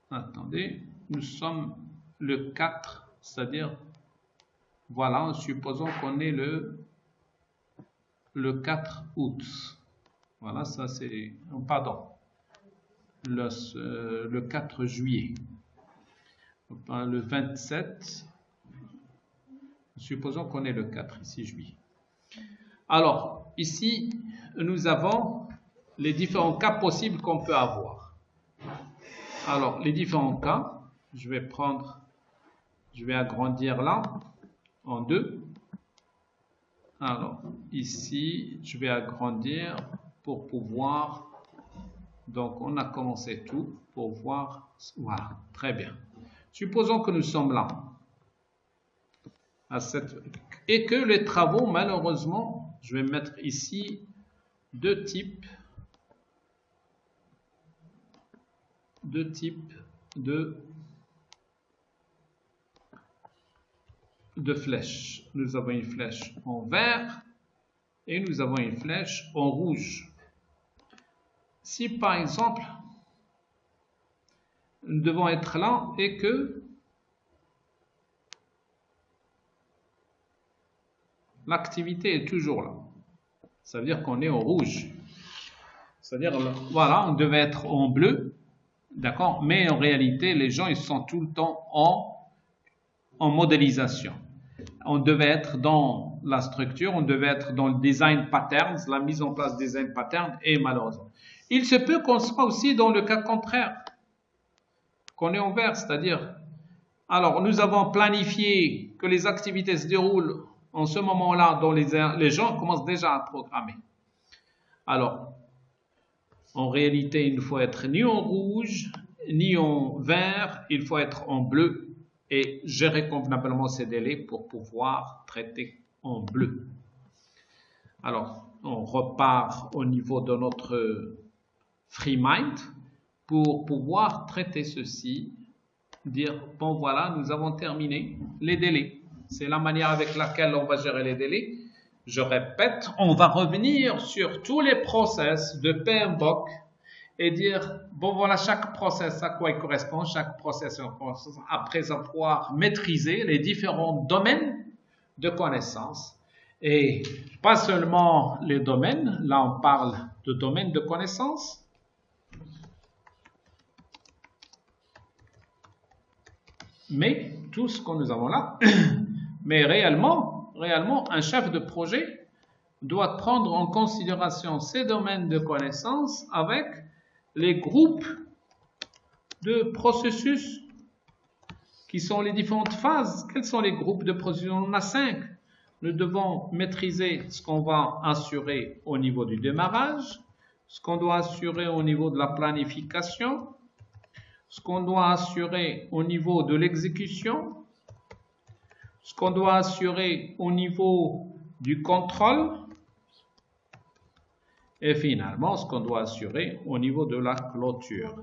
Attendez, nous sommes le 4, c'est-à-dire... Voilà, supposons qu'on est le 4 août. Voilà, ça c'est... Pardon. Le 4 juillet. Le 27. Supposons qu'on est le 4 ici, juillet. Alors, ici, nous avons les différents cas possibles qu'on peut avoir. Alors, les différents cas, je vais agrandir là en 2. Alors, ici, je vais agrandir pour pouvoir... Donc, on a commencé tout pour voir... Voilà, très bien. Supposons que nous sommes là. Et que les travaux, malheureusement, je vais mettre ici 2 types de flèches. Nous avons une flèche en vert et nous avons une flèche en rouge. Si par exemple, nous devons être là et que l'activité est toujours là, ça veut dire qu'on est en rouge. C'est-à-dire, voilà, on devait être en bleu, d'accord, mais en réalité, les gens, ils sont tout le temps en modélisation. On devait être dans la structure, on devait être dans le design patterns, la mise en place design pattern, et malheureusement. Il se peut qu'on soit aussi dans le cas contraire, qu'on est en vert, c'est-à-dire, alors nous avons planifié que les activités se déroulent en ce moment-là, dont les gens commencent déjà à programmer. Alors, en réalité, il ne faut être ni en rouge, ni en vert, il faut être en bleu et gérer convenablement ces délais pour pouvoir traiter en bleu. Alors, on repart au niveau de notre FreeMind pour pouvoir traiter ceci, dire, bon voilà, nous avons terminé les délais. C'est la manière avec laquelle on va gérer les délais. Je répète, on va revenir sur tous les process de PMBOK et dire, bon voilà, chaque process à quoi il correspond, chaque process après avoir maîtrisé les différents domaines de connaissances. Et pas seulement les domaines, là on parle de domaines de connaissances, mais tout ce que nous avons là, mais réellement, un chef de projet doit prendre en considération ces domaines de connaissances avec les groupes de processus qui sont les différentes phases. Quels sont les groupes de processus? On en a 5. Nous devons maîtriser ce qu'on va assurer au niveau du démarrage, ce qu'on doit assurer au niveau de la planification, ce qu'on doit assurer au niveau de l'exécution, ce qu'on doit assurer au niveau du contrôle et finalement ce qu'on doit assurer au niveau de la clôture.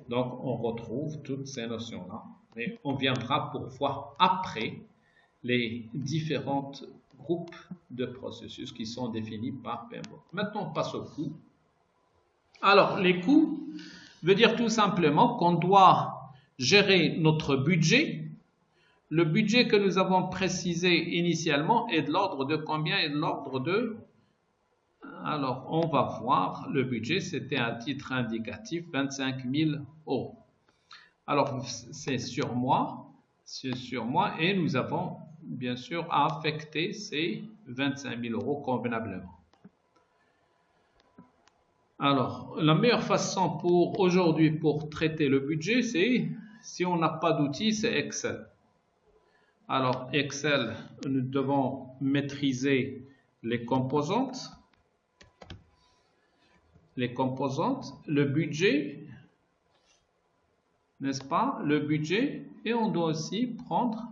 Donc on retrouve toutes ces notions-là et on viendra pour voir après les différents groupes de processus qui sont définis par PMBOK. Maintenant on passe au coût. Alors, les coûts veut dire tout simplement qu'on doit gérer notre budget. Le budget que nous avons précisé initialement est de l'ordre de combien? Est de l'ordre de... Alors, on va voir, le budget, c'était à titre indicatif 25 000 euros. Alors, c'est sur moi, et nous avons bien sûr à affecter ces 25 000 euros convenablement. Alors, la meilleure façon pour aujourd'hui pour traiter le budget, c'est, si on n'a pas d'outil, c'est Excel. Alors, Excel, nous devons maîtriser les composantes, le budget, n'est-ce pas? Le budget, et on doit aussi prendre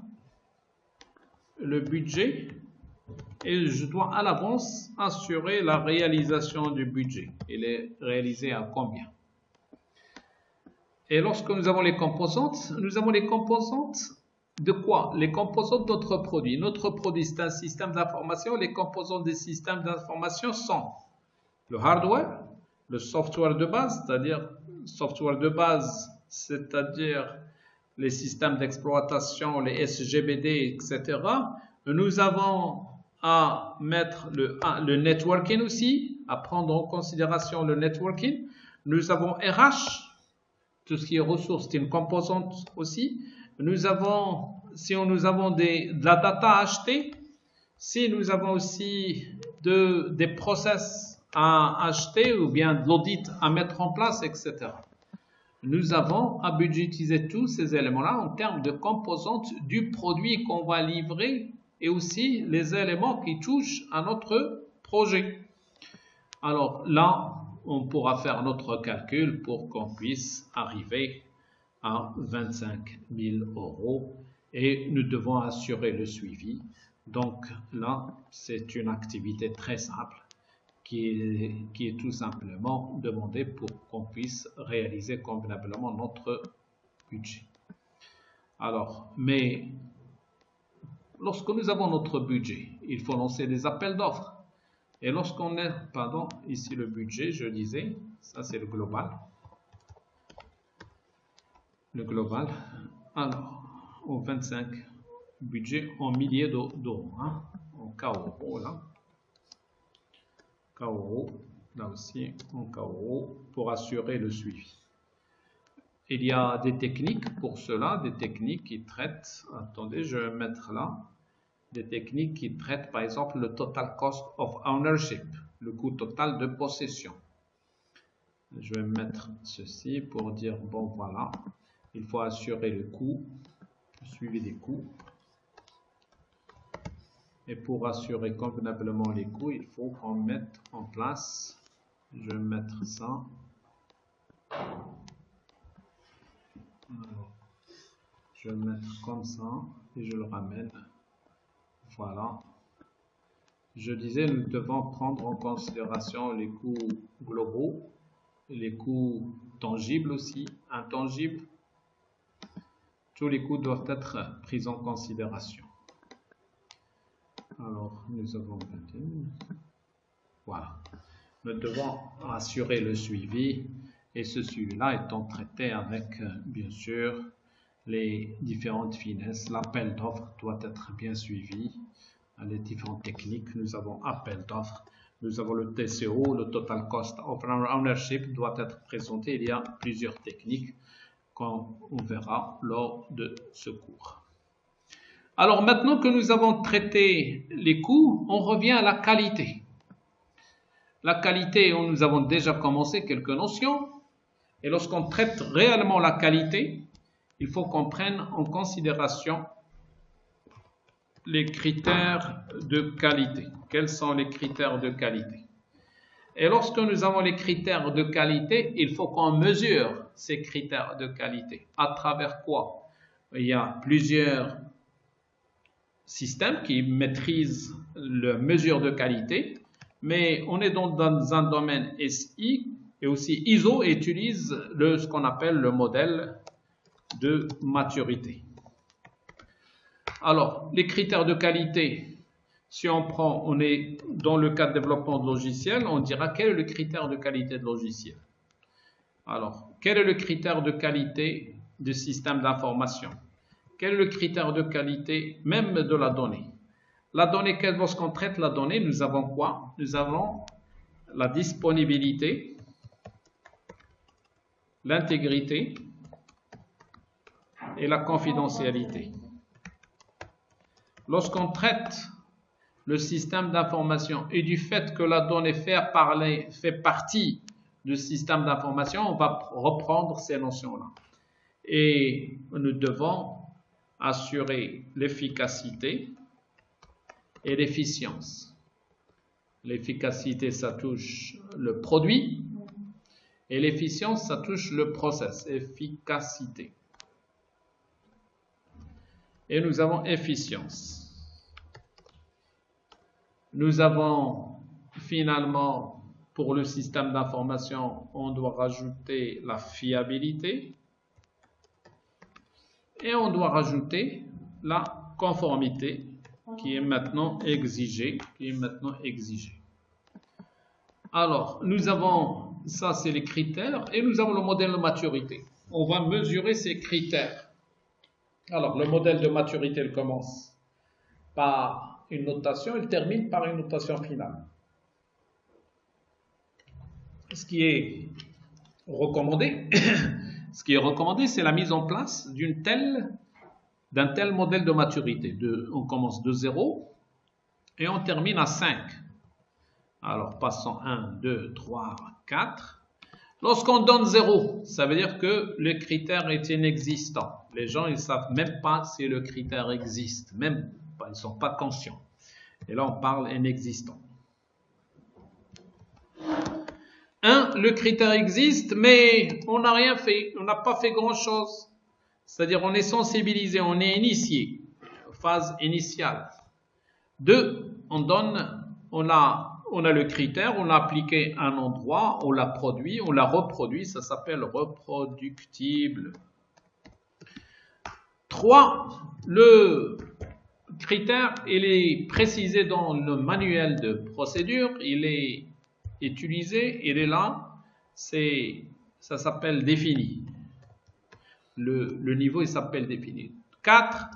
le budget, et je dois à l'avance assurer la réalisation du budget. Il est réalisé à combien? Et lorsque nous avons les composantes de quoi? Les composantes de notre produit. Notre produit, c'est un système d'information. Les composantes des systèmes d'information sont le hardware, le software de base, c'est-à-dire les systèmes d'exploitation, les SGBD, etc. Nous avons à mettre le networking aussi, à prendre en considération le networking. Nous avons RH, tout ce qui est ressources, c'est une composante aussi. Nous avons de la data à acheter, si nous avons aussi des process à acheter ou bien de l'audit à mettre en place, etc. Nous avons à budgétiser tous ces éléments-là en termes de composantes du produit qu'on va livrer et aussi les éléments qui touchent à notre projet. Alors là, on pourra faire notre calcul pour qu'on puisse arriver à 25 000 euros et nous devons assurer le suivi. Donc là, c'est une activité très simple qui est tout simplement demandée pour qu'on puisse réaliser convenablement notre budget. Alors, mais lorsque nous avons notre budget, il faut lancer des appels d'offres. Et lorsqu'on est, ici le budget, je disais, ça c'est le global. Le global, alors, au 25, budget en milliers d'euros, hein, en cas euros là. KO, là aussi en KO, pour assurer le suivi. Il y a des techniques pour cela, des techniques qui traitent, attendez, je vais mettre là, des techniques qui traitent par exemple le total cost of ownership, le coût total de possession. Je vais mettre ceci pour dire, bon voilà, il faut assurer le coût, le suivi des coûts. Et pour assurer convenablement les coûts, il faut qu'on mette en place, je vais mettre ça. Alors, je vais mettre comme ça et je le ramène. Voilà. Je disais, nous devons prendre en considération les coûts globaux, les coûts tangibles aussi, intangibles. Tous les coûts doivent être pris en considération. Alors, nous avons 21. Voilà. Nous devons assurer le suivi et ce suivi-là étant traité avec, bien sûr, les différentes finesses. L'appel d'offres doit être bien suivi. Les différentes techniques, nous avons appel d'offres, nous avons le TCO, le Total Cost of Ownership doit être présenté. Il y a plusieurs techniques qu'on verra lors de ce cours. Alors maintenant que nous avons traité les coûts, on revient à la qualité. La qualité, nous avons déjà commencé quelques notions. Et lorsqu'on traite réellement la qualité, il faut qu'on prenne en considération les critères de qualité. Quels sont les critères de qualité? Et lorsque nous avons les critères de qualité, il faut qu'on mesure ces critères de qualité. À travers quoi? Il y a plusieurs systèmes qui maîtrisent la mesure de qualité, mais on est donc dans un domaine SI et aussi ISO et utilise ce qu'on appelle le modèle de maturité. Alors, les critères de qualité, si on est dans le cas de développement de logiciel, on dira quel est le critère de qualité de logiciel. Alors, quel est le critère de qualité du système d'information? Quel est le critère de qualité même de la donnée? La donnée, lorsqu'on traite la donnée, nous avons quoi? Nous avons la disponibilité, l'intégrité et la confidentialité. Lorsqu'on traite le système d'information et du fait que la donnée fait partie du système d'information, on va reprendre ces notions-là. Et nous devons assurer l'efficacité et l'efficience. L'efficacité, ça touche le produit et l'efficience, ça touche le process. Efficacité. Et nous avons efficience. Nous avons finalement, pour le système d'information, on doit rajouter la fiabilité et on doit rajouter la conformité qui est maintenant exigée. Alors, nous avons, ça c'est les critères, et nous avons le modèle de maturité. On va mesurer ces critères. Alors, le modèle de maturité, il commence par une notation, il termine par une notation finale. Ce qui est recommandé, c'est la mise en place d'un tel modèle de maturité. On commence de 0 et on termine à 5. Alors, passons 1, 2, 3, 4. Lorsqu'on donne 0, ça veut dire que le critère est inexistant. Les gens, ils ne savent même pas si le critère existe. Même pas, ils ne sont pas conscients. Et là, on parle inexistant. 1, le critère existe, mais on n'a rien fait. On n'a pas fait grand-chose. C'est-à-dire, on est sensibilisé, on est initié. Phase initiale. 2, on a le critère, on l'a appliqué à un endroit, on l'a produit, on l'a reproduit, ça s'appelle reproductible. 3, le critère, il est précisé dans le manuel de procédure, il est utilisé, il est là, ça s'appelle défini. Le niveau, il s'appelle défini. 4,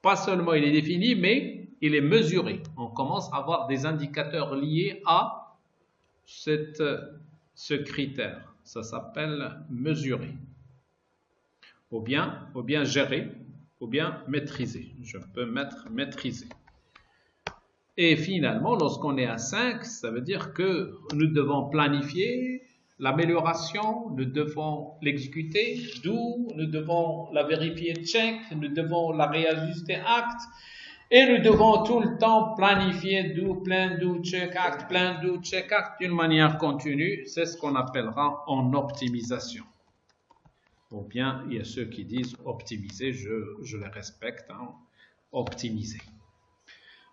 pas seulement il est défini, mais il est mesuré. On commence à avoir des indicateurs liés à ce critère. Ça s'appelle mesurer. Ou bien gérer, ou bien maîtriser. Je peux mettre maîtriser. Et finalement, lorsqu'on est à 5, ça veut dire que nous devons planifier l'amélioration, nous devons l'exécuter, d'où nous devons la vérifier check, nous devons la réajuster acte, et nous devons tout le temps planifier plein do, check act, d'une manière continue. C'est ce qu'on appellera en optimisation. Ou bien, il y a ceux qui disent optimiser, je les respecte, hein, optimiser.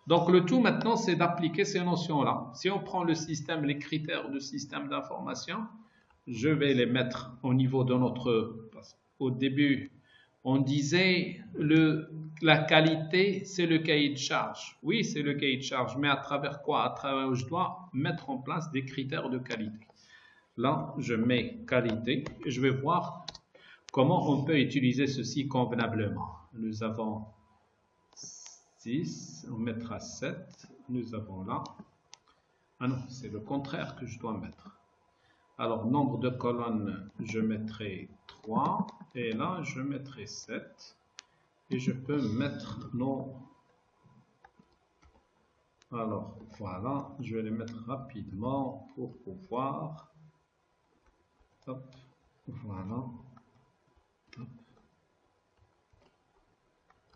Donc, le tout maintenant, c'est d'appliquer ces notions-là. Si on prend le système, les critères du système d'information, je vais les mettre au niveau de au début, on disait la qualité, c'est le cahier de charge. Oui, c'est le cahier de charge, mais à travers quoi? À travers, je dois mettre en place des critères de qualité. Là, je mets qualité et je vais voir comment on peut utiliser ceci convenablement. Nous avons 6, on mettra 7, nous avons là. Ah non, c'est le contraire que je dois mettre. Alors, nombre de colonnes, je mettrai 3, et là, je mettrai 7, et je peux mettre nos... Alors, voilà, je vais les mettre rapidement pour pouvoir... Hop, voilà. Hop.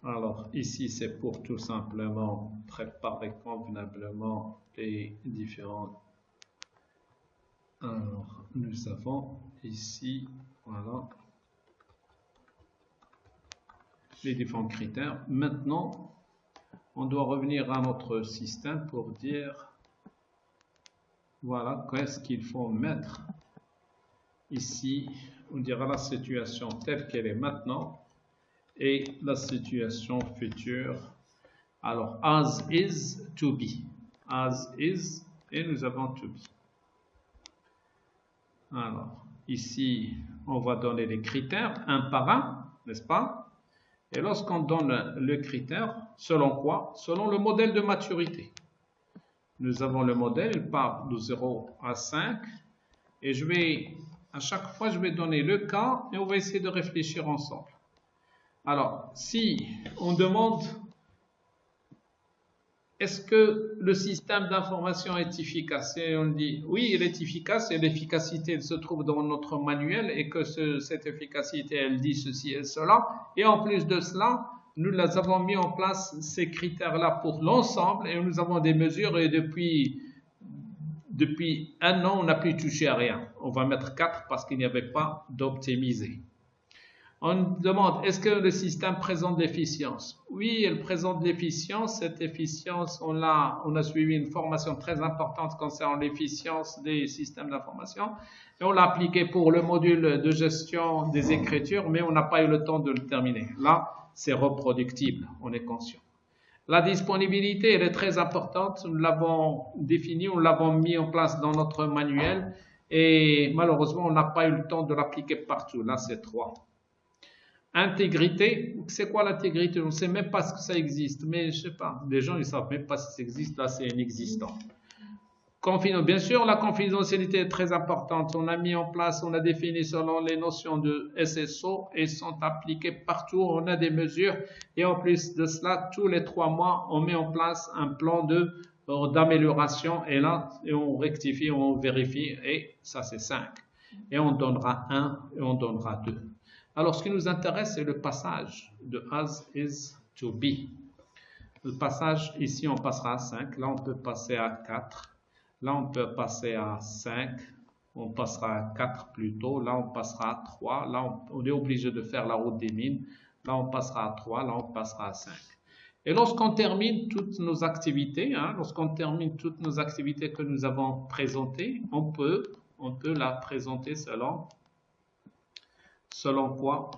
Alors, ici, c'est pour tout simplement préparer convenablement les différents... Alors, nous avons ici, voilà, les différents critères. Maintenant, on doit revenir à notre système pour dire, voilà, qu'est-ce qu'il faut mettre. Ici, on dira la situation telle qu'elle est maintenant et la situation future. Alors, as is, to be. As is, et nous avons to be. Alors, Ici, on va donner les critères un par un, n'est-ce pas? Et lorsqu'on donne le critère, selon quoi? Selon le modèle de maturité. Nous avons le modèle, il part de 0 à 5. Et à chaque fois, je vais donner le cas et on va essayer de réfléchir ensemble. Alors, si on demande, est-ce que le système d'information est efficace? Et on dit, oui, il est efficace et l'efficacité elle se trouve dans notre manuel et que cette efficacité, elle dit ceci et cela. Et en plus de cela, nous les avons mis en place ces critères-là pour l'ensemble et nous avons des mesures et depuis un an, on n'a plus touché à rien. On va mettre 4 parce qu'il n'y avait pas d'optimisé. On demande, est-ce que le système présente l'efficience? Oui, il présente l'efficience. Cette efficience, on a suivi une formation très importante concernant l'efficience des systèmes d'information. Et on l'a appliqué pour le module de gestion des écritures, mais on n'a pas eu le temps de le terminer. Là, c'est reproductible, on est conscient. La disponibilité, elle est très importante. Nous l'avons définie, nous l'avons mis en place dans notre manuel. Et malheureusement, on n'a pas eu le temps de l'appliquer partout. Là, c'est 3. Intégrité, c'est quoi l'intégrité? On ne sait même pas ce que ça existe, mais je ne sais pas, les gens ne savent même pas si ça existe, là c'est inexistant. Bien sûr, la confidentialité est très importante, on a mis en place, on a défini selon les notions de SSO et sont appliquées partout, on a des mesures et en plus de cela, tous les 3 mois, on met en place un plan d'amélioration et là, on rectifie, on vérifie et ça c'est 5. Et on donnera 1 et on donnera 2. Alors, ce qui nous intéresse, c'est le passage de as is to be. Le passage, ici, on passera à 5. Là, on peut passer à 4. Là, on peut passer à 5. On passera à 4 plutôt. Là, on passera à 3. Là, on est obligé de faire la route des mines. Là, on passera à 3. Là, on passera à 5. Et lorsqu'on termine toutes nos activités, toutes nos activités que nous avons présentées, on peut la présenter selon quoi?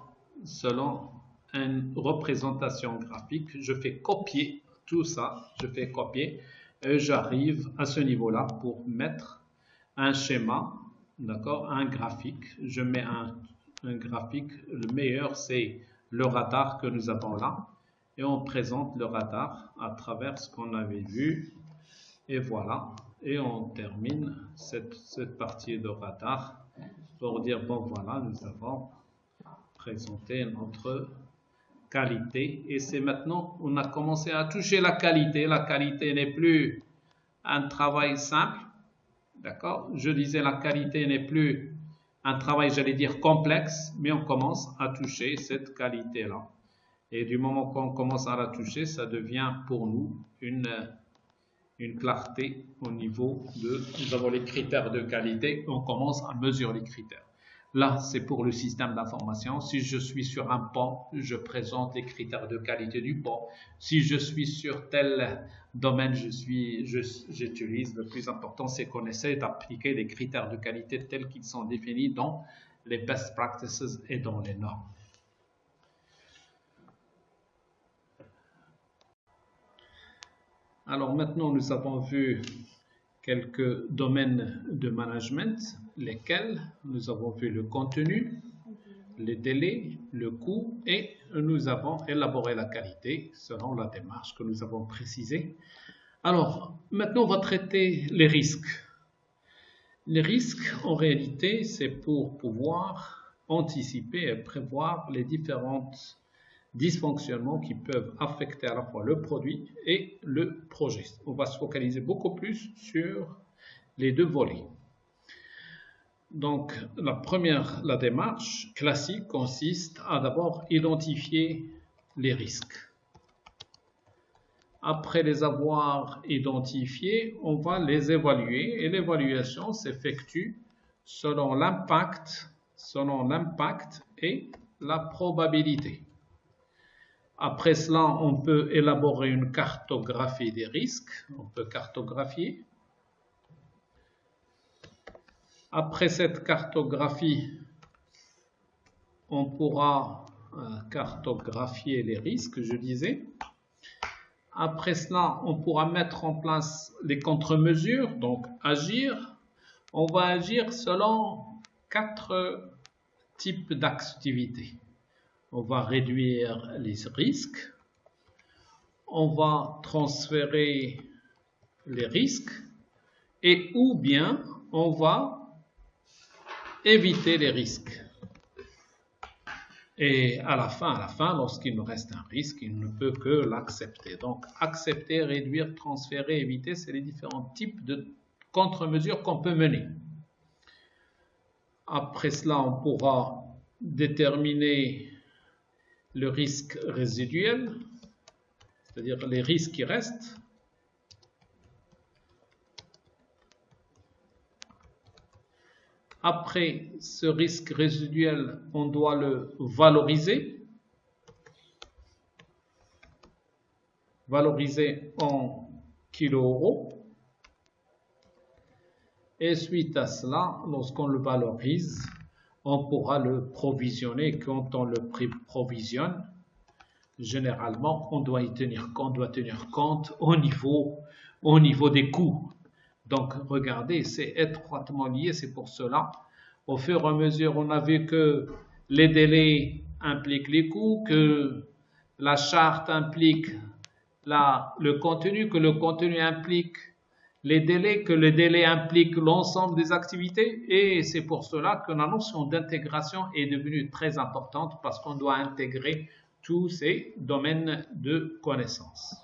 Selon une représentation graphique. Je fais copier tout ça, et j'arrive à ce niveau-là pour mettre un schéma, d'accord, un graphique. Je mets un graphique, le meilleur c'est le radar que nous avons là, et on présente le radar à travers ce qu'on avait vu, et voilà, et on termine cette partie de radar pour dire, bon voilà, nous avons présenter notre qualité et c'est maintenant on a commencé à toucher la qualité. La qualité n'est plus un travail simple, d'accord? Je disais la qualité n'est plus un travail, j'allais dire complexe, mais on commence à toucher cette qualité-là. Et du moment qu'on commence à la toucher, ça devient pour nous une clarté au niveau de, nous avons les critères de qualité, on commence à mesurer les critères. Là, c'est pour le système d'information. Si je suis sur un pont, je présente les critères de qualité du pont. Si je suis sur tel domaine, j'utilise le plus important, c'est qu'on essaie d'appliquer les critères de qualité tels qu'ils sont définis dans les best practices et dans les normes. Alors maintenant, nous avons vu quelques domaines de management, lesquels nous avons vu le contenu, les délais, le coût et nous avons élaboré la qualité selon la démarche que nous avons précisée. Alors, maintenant on va traiter les risques. Les risques, en réalité, c'est pour pouvoir anticiper et prévoir les différentes dysfonctionnements qui peuvent affecter à la fois le produit et le projet. On va se focaliser beaucoup plus sur les 2 volets. Donc, la démarche classique consiste à d'abord identifier les risques. Après les avoir identifiés, on va les évaluer et l'évaluation s'effectue selon l'impact et la probabilité. Après cela, on peut élaborer une cartographie des risques. On peut cartographier. Après cette cartographie, on pourra cartographier les risques, je disais. Après cela, on pourra mettre en place les contre-mesures, donc agir. On va agir selon 4 types d'activités. On va réduire les risques, on va transférer les risques et ou bien on va éviter les risques. Et à la fin, lorsqu'il nous reste un risque, il ne peut que l'accepter. Donc, accepter, réduire, transférer, éviter, c'est les différents types de contre-mesures qu'on peut mener. Après cela, on pourra déterminer le risque résiduel, c'est-à-dire les risques qui restent. Après ce risque résiduel, on doit le valoriser. Valoriser en kilo-euros. Et suite à cela, lorsqu'on le valorise, on pourra le provisionner. Quand on le provisionne, généralement, on doit tenir compte au niveau des coûts. Donc, regardez, c'est étroitement lié, c'est pour cela. Au fur et à mesure, on a vu que les délais impliquent les coûts, que la charte implique le contenu, que le contenu implique les délais, que le délai implique l'ensemble des activités. Et c'est pour cela que la notion d'intégration est devenue très importante parce qu'on doit intégrer tous ces domaines de connaissances.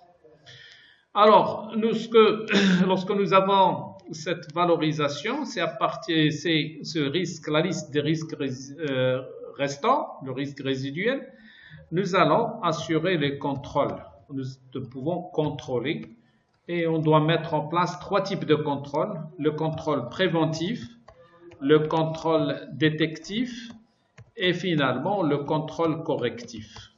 Alors, lorsque nous avons cette valorisation, c'est ce risque, la liste des risques restants, le risque résiduel, nous allons assurer les contrôles. Nous pouvons contrôler et on doit mettre en place 3 types de contrôles. Le contrôle préventif, le contrôle détectif et finalement le contrôle correctif.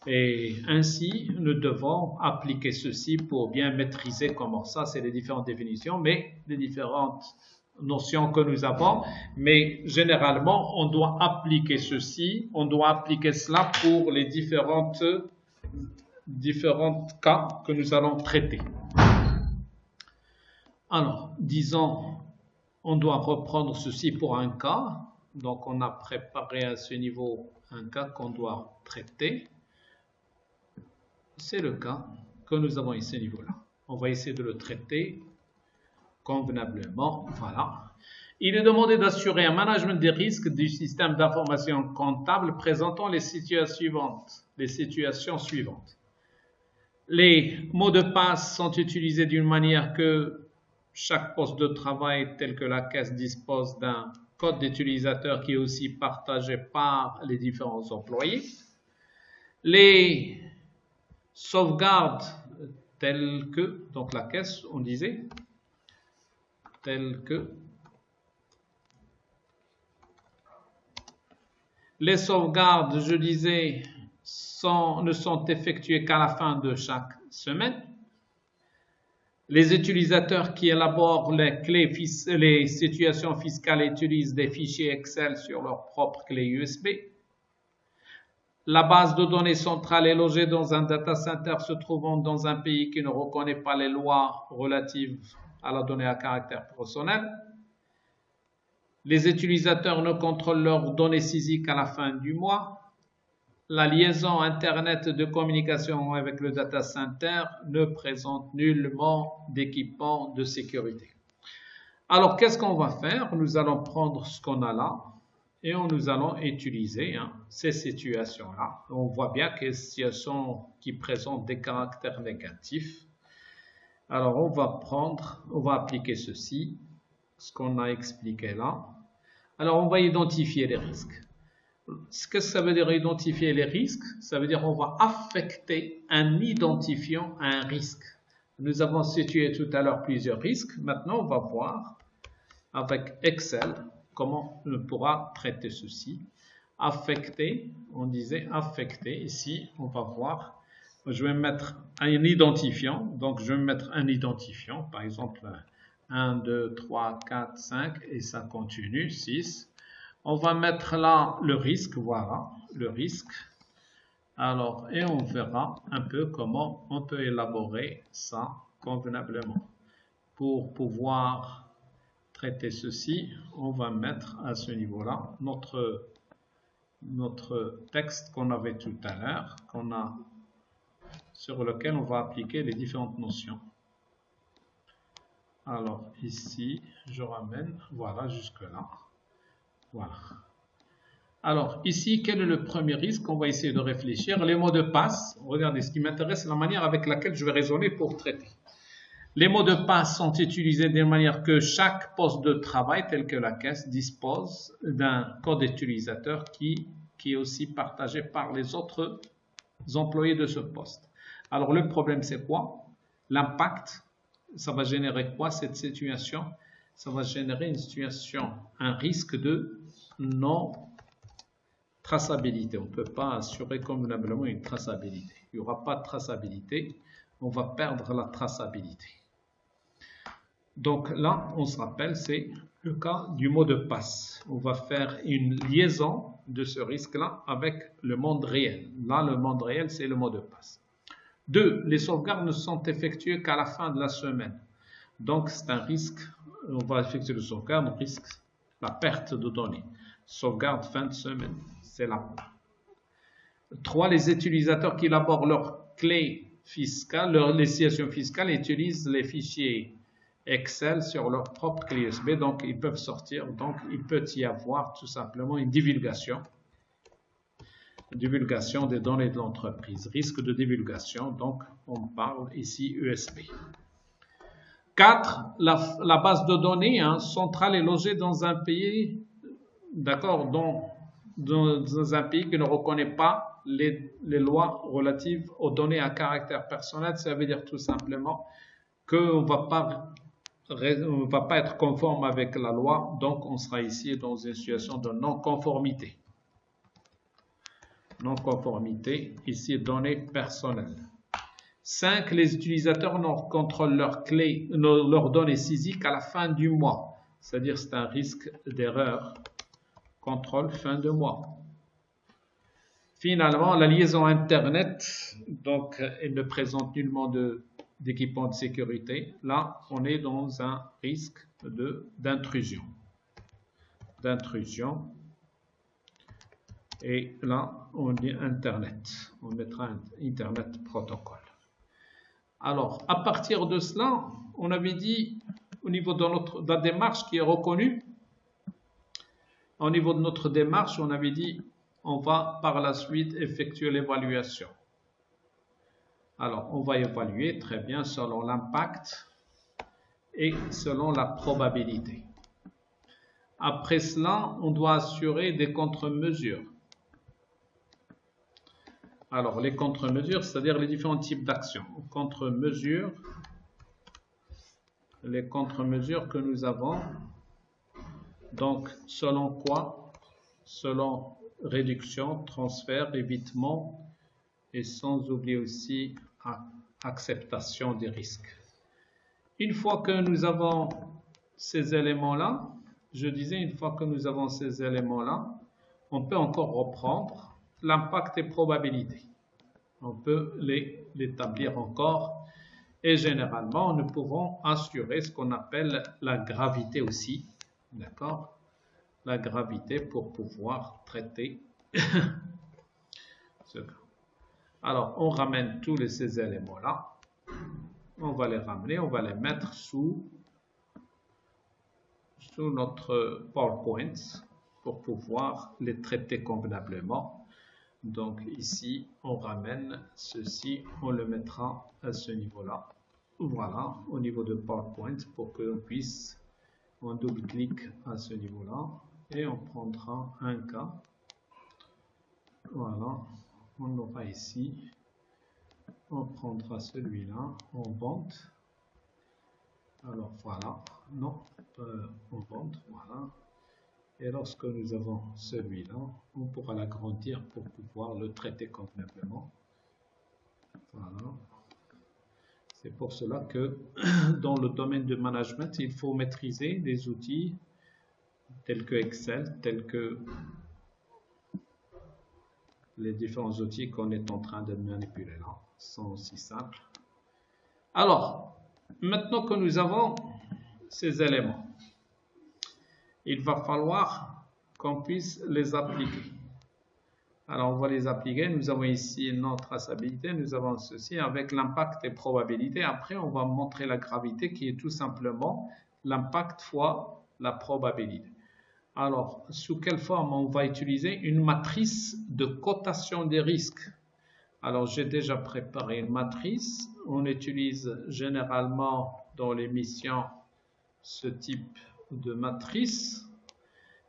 Et ainsi, nous devons appliquer ceci pour bien maîtriser comment ça, c'est les différentes définitions, mais les différentes notions que nous avons. Mais généralement, on doit appliquer ceci, on doit appliquer cela pour les différents cas que nous allons traiter. Alors, disons, on doit reprendre ceci pour un cas. Donc, on a préparé à ce niveau un cas qu'on doit traiter. C'est le cas que nous avons ici à ce niveau-là. On va essayer de le traiter convenablement. Voilà. Il est demandé d'assurer un management des risques du système d'information comptable présentant les situations suivantes. Les mots de passe sont utilisés d'une manière que chaque poste de travail tel que la caisse dispose d'un code d'utilisateur qui est aussi partagé par les différents employés. Les sauvegardes telles que, donc la caisse, on disait, telles que les sauvegardes, je disais, ne sont effectuées qu'à la fin de chaque semaine. Les utilisateurs qui élaborent les situations fiscales utilisent des fichiers Excel sur leur propre clé USB. La base de données centrale est logée dans un data center se trouvant dans un pays qui ne reconnaît pas les lois relatives à la donnée à caractère personnel. Les utilisateurs ne contrôlent leurs données physiques à la fin du mois. La liaison Internet de communication avec le data center ne présente nullement d'équipement de sécurité. Alors, qu'est-ce qu'on va faire? Nous allons prendre ce qu'on a là et nous allons utiliser ces situations-là. On voit bien que ces situations qui présentent des caractères négatifs. Alors, on va appliquer ceci, ce qu'on a expliqué là. Alors, on va identifier les risques. Ce que ça veut dire identifier les risques, ça veut dire qu'on va affecter un identifiant à un risque. Nous avons situé tout à l'heure plusieurs risques. Maintenant, on va voir avec Excel comment on pourra traiter ceci. Affecter, on disait affecter. Ici, on va voir. Je vais mettre un identifiant. Donc, je vais mettre un identifiant. Par exemple, 1, 2, 3, 4, 5 et ça continue, 6. On va mettre là le risque, voilà, le risque. Alors, et on verra un peu comment on peut élaborer ça convenablement pour pouvoir traiter ceci, on va mettre à ce niveau-là notre texte qu'on avait tout à l'heure, sur lequel on va appliquer les différentes notions. Alors ici, je ramène, voilà, jusque là. Voilà. Alors ici, quel est le premier risque? On va essayer de réfléchir. Les mots de passe, regardez, ce qui m'intéresse, c'est la manière avec laquelle je vais raisonner pour traiter. Les mots de passe sont utilisés de manière que chaque poste de travail, tel que la caisse, dispose d'un code utilisateur qui est aussi partagé par les autres employés de ce poste. Alors le problème, c'est quoi? L'impact, ça va générer quoi cette situation? Ça va générer une situation, un risque de non-traçabilité. On ne peut pas assurer convenablement une traçabilité. Il n'y aura pas de traçabilité, on va perdre la traçabilité. Donc là, on se rappelle, c'est le cas du mot de passe. On va faire une liaison de ce risque-là avec le monde réel. Là, le monde réel, c'est le mot de passe. 2. Les sauvegardes ne sont effectuées qu'à la fin de la semaine. Donc, c'est un risque. On va effectuer le sauvegarde, on risque la perte de données. Sauvegarde fin de semaine, c'est là. 3. Les utilisateurs qui élaborent leur clé fiscale, leur législation fiscale, utilisent les fichiers Excel sur leur propre clé USB, donc ils peuvent sortir, donc il peut y avoir tout simplement une divulgation des données de l'entreprise, risque de divulgation, donc on parle ici USB. 4. La base de données centrale est logée dans un pays, d'accord, dans un pays qui ne reconnaît pas les lois relatives aux données à caractère personnel. Ça veut dire tout simplement qu'on ne va pas être conforme avec la loi, donc on sera ici dans une situation de non-conformité. Non-conformité, ici données personnelles. 5. Les utilisateurs ne contrôlent leurs données physiques à la fin du mois, c'est-à-dire c'est un risque d'erreur. Contrôle fin de mois. Finalement, la liaison Internet, donc elle ne présente nullement d'équipement de sécurité. Là, on est dans un risque d'intrusion. Et là, on dit Internet. On mettra Internet protocole. Alors, à partir de cela, on avait dit, au niveau de la démarche qui est reconnue, au niveau de notre démarche, on avait dit, on va par la suite effectuer l'évaluation. Alors, on va évaluer très bien selon l'impact et selon la probabilité. Après cela, on doit assurer des contre-mesures. Alors, les contre-mesures, c'est-à-dire les différents types d'actions. Les contre-mesures que nous avons. Donc, selon quoi? Selon réduction, transfert, évitement et sans oublier aussi acceptation des risques. Une fois que nous avons ces éléments-là, je disais, une fois que nous avons ces éléments-là, on peut encore reprendre l'impact et probabilité. On peut l'établir encore et généralement, nous pouvons assurer ce qu'on appelle la gravité aussi. D'accord? La gravité pour pouvoir traiter ce cas. Alors, on ramène tous ces éléments-là. On va les ramener, on va les mettre sous notre PowerPoint pour pouvoir les traiter convenablement. Donc ici, on ramène ceci, on le mettra à ce niveau-là. Voilà, au niveau de PowerPoint pour qu'on puisse, on double-clique à ce niveau-là et on prendra un cas. Voilà, on aura ici, on prendra celui-là en vente. Alors voilà, non, en vente, voilà. Et lorsque nous avons celui-là, on pourra l'agrandir pour pouvoir le traiter convenablement. Voilà. C'est pour cela que dans le domaine de management, il faut maîtriser des outils tels que Excel, tels que les différents outils qu'on est en train de manipuler là. Sont aussi simples. Alors, maintenant que nous avons ces éléments, il va falloir qu'on puisse les appliquer. Alors, on va les appliquer. Nous avons ici une non-traçabilité. Nous avons ceci avec l'impact et probabilité. Après, on va montrer la gravité qui est tout simplement l'impact fois la probabilité. Alors, sous quelle forme on va utiliser une matrice de cotation des risques? Alors, j'ai déjà préparé une matrice. On utilise généralement dans les missions ce type de matrice.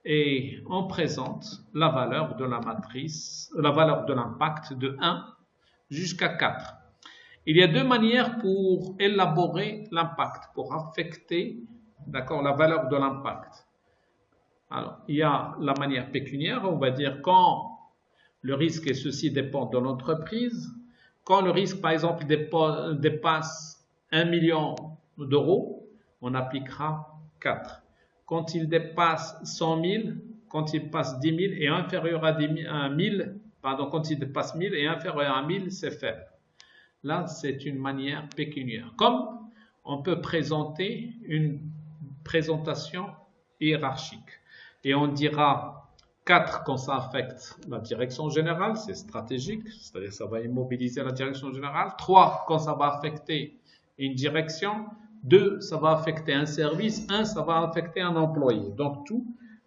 Et on présente la valeur de la matrice, la valeur de l'impact de 1 jusqu'à 4. Il y a deux manières pour élaborer l'impact, pour affecter, d'accord, la valeur de l'impact. Alors, il y a la manière pécuniaire, on va dire quand le risque et ceci dépend de l'entreprise. Quand le risque, par exemple, dépasse 1 million d'euros, on appliquera 4. Quand il dépasse 100 000, quand il passe 10 000 et inférieur à 1000, pardon, quand il dépasse 1000 et inférieur à 1000, c'est faible. Là, c'est une manière pécuniaire. Comme on peut présenter une présentation hiérarchique. Et on dira 4 quand ça affecte la direction générale, c'est stratégique, c'est-à-dire ça va immobiliser la direction générale. 3 quand ça va affecter une direction. 2, ça va affecter un service. 1, ça va affecter un employé. Donc,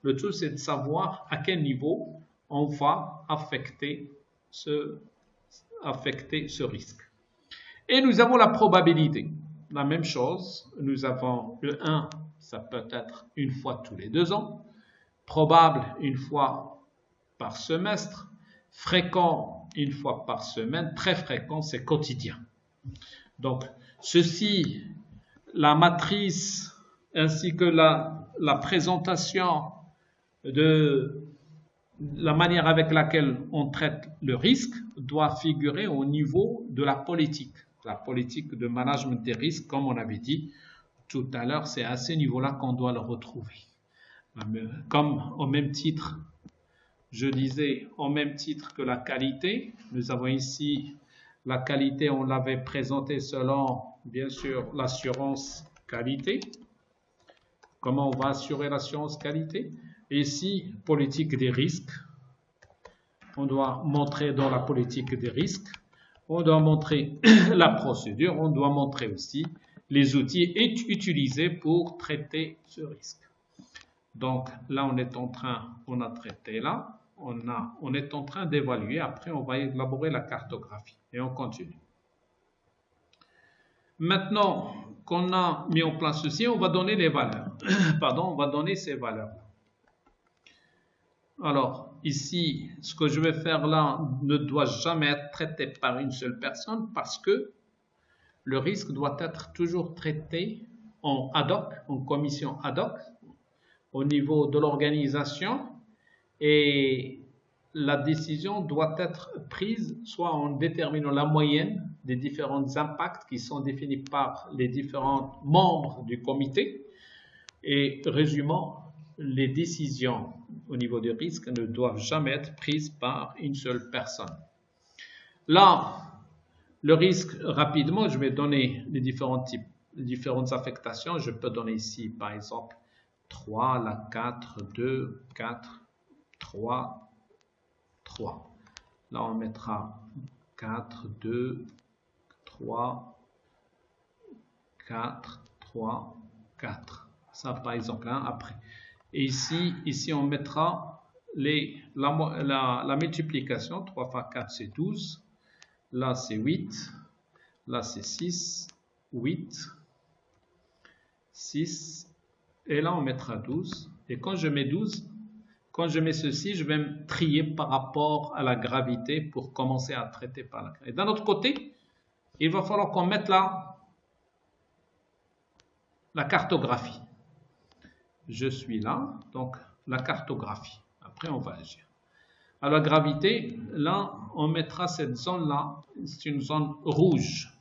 le tout, c'est de savoir à quel niveau on va affecter ce risque. Et nous avons la probabilité. La même chose, nous avons le 1, ça peut être une fois tous les 2 ans. Probable, une fois par semestre. Fréquent, une fois par semaine. Très fréquent, c'est quotidien. Donc, ceci, la matrice ainsi que la présentation de la manière avec laquelle on traite le risque doit figurer au niveau de la politique de management des risques, comme on avait dit tout à l'heure, c'est à ce niveau-là qu'on doit le retrouver. Comme au même titre, je disais, au même titre que la qualité, nous avons ici la qualité, on l'avait présentée selon, bien sûr, l'assurance qualité. Comment on va assurer l'assurance qualité? Et ici, politique des risques. On doit montrer dans la politique des risques. On doit montrer la procédure. On doit montrer aussi les outils utilisés pour traiter ce risque. Donc là, on a traité là. On est en train d'évaluer. Après, on va élaborer la cartographie. Et on continue. Maintenant qu'on a mis en place ceci, on va donner les valeurs. Pardon, on va donner ces valeurs. Alors, ici, ce que je vais faire là ne doit jamais être traité par une seule personne parce que le risque doit être toujours traité en ad hoc, en commission ad hoc, au niveau de l'organisation, et la décision doit être prise soit en déterminant la moyenne des différents impacts qui sont définis par les différents membres du comité et résumant les décisions au niveau du risque ne doivent jamais être prises par une seule personne. Là, le risque, rapidement, je vais donner les différents types, les différentes affectations. Je peux donner ici, par exemple, 3, la 4, 2, 4, 3, 3. Là, on mettra 4, 2, 3, 4, 3, 4. Ça, par exemple, hein, après. Et ici, on mettra la multiplication. 3 fois 4, c'est 12. Là, c'est 8. Là, c'est 6. 8. 6. Et là, on mettra 12. Et quand je mets 12, quand je mets ceci, je vais me trier par rapport à la gravité pour commencer à traiter par la gravité. D'un autre côté, il va falloir qu'on mette la cartographie. Je suis là, donc la cartographie. Après, on va agir. À la gravité, là, on mettra cette zone-là, c'est une zone rouge.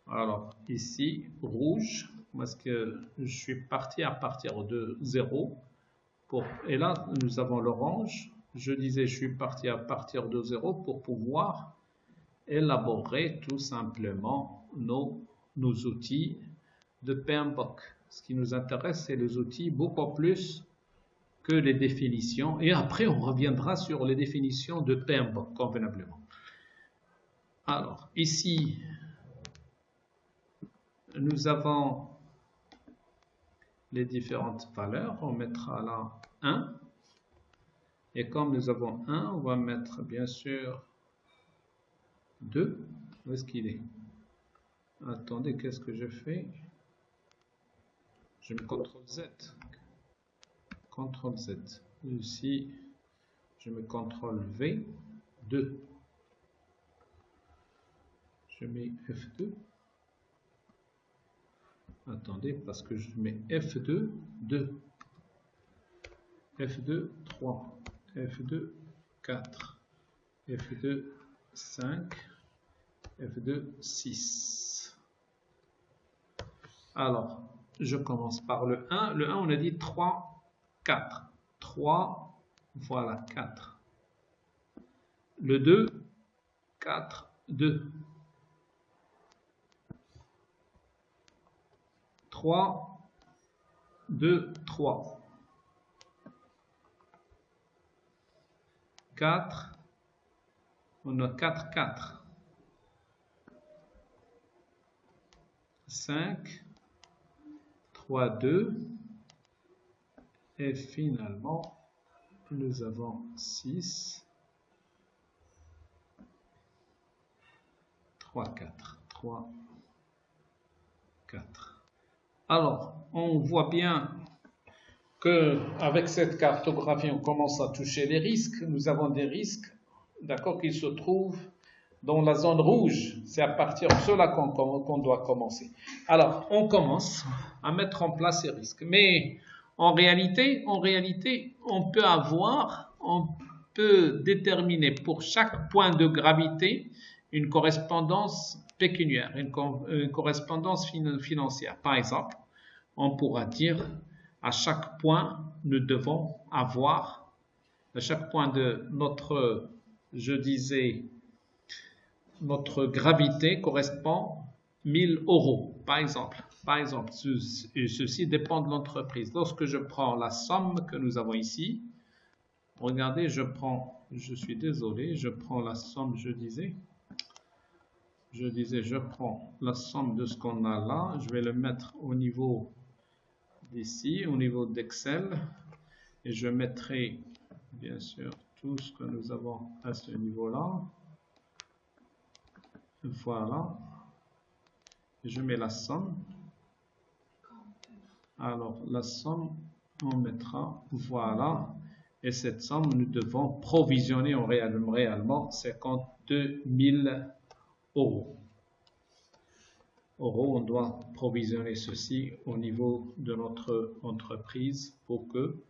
Alors, ici, rouge, parce que je suis parti à partir de 0. Et là, nous avons l'orange. Je disais, je suis parti à partir de 0 pour pouvoir élaborer tout simplement nos outils de PMBOK. Ce qui nous intéresse, c'est les outils beaucoup plus que les définitions. Et après, on reviendra sur les définitions de PMBOK convenablement. Alors, ici, nous avons les différentes valeurs. On mettra là 1. Et comme nous avons 1, on va mettre bien sûr 2. Où est-ce qu'il est? Attendez, qu'est-ce que je fais? Je me CTRL Z. CTRL Z. Ici, je me CTRL V. 2. Je mets F2. Attendez, parce que je mets F2, 2. F2, 3. F2, 4. F2, 5. F2, 6. Alors, je commence par le 1. Le 1, on a dit 3, 4. 3, voilà, 4. Le 2, 4, 2. 3, 2, 3. 4, on a 4, 4. 5, 3, 2. Et finalement, nous avons 6, 3, 4. 3, 4. Alors, on voit bien qu'avec cette cartographie, on commence à toucher les risques. Nous avons des risques, d'accord, qui se trouvent dans la zone rouge. C'est à partir de cela qu'on doit commencer. Alors, on commence à mettre en place ces risques. Mais en réalité, on peut déterminer pour chaque point de gravité une correspondance pécuniaire, une correspondance financière. Par exemple, on pourra dire à chaque point, nous devons avoir, à chaque point de notre, je disais, notre gravité correspond 1000 euros, par exemple. Par exemple, ceci dépend de l'entreprise. Lorsque je prends la somme que nous avons ici, regardez, je suis désolé, je prends la somme, je prends la somme de ce qu'on a là, je vais le mettre au niveau d'ici, au niveau d'Excel, et je mettrai bien sûr tout ce que nous avons à ce niveau-là. Voilà. Je mets la somme. Alors, la somme, on mettra, voilà. Et cette somme, nous devons provisionner réellement 52 000 euros. On doit provisionner ceci au niveau de notre entreprise pour que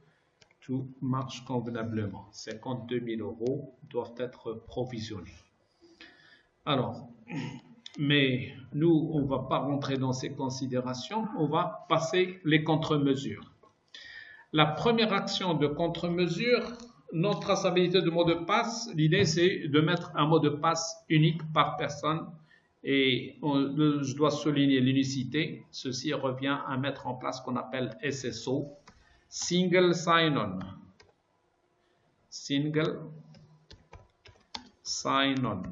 tout marche convenablement. 52 000 euros doivent être provisionnés. Alors, mais nous, on ne va pas rentrer dans ces considérations, on va passer les contre-mesures. La première action de contre-mesure, non traçabilité de mot de passe, l'idée c'est de mettre un mot de passe unique par personne et je dois souligner l'unicité. Ceci revient à mettre en place ce qu'on appelle SSO, Single Sign-On. Single Sign-On.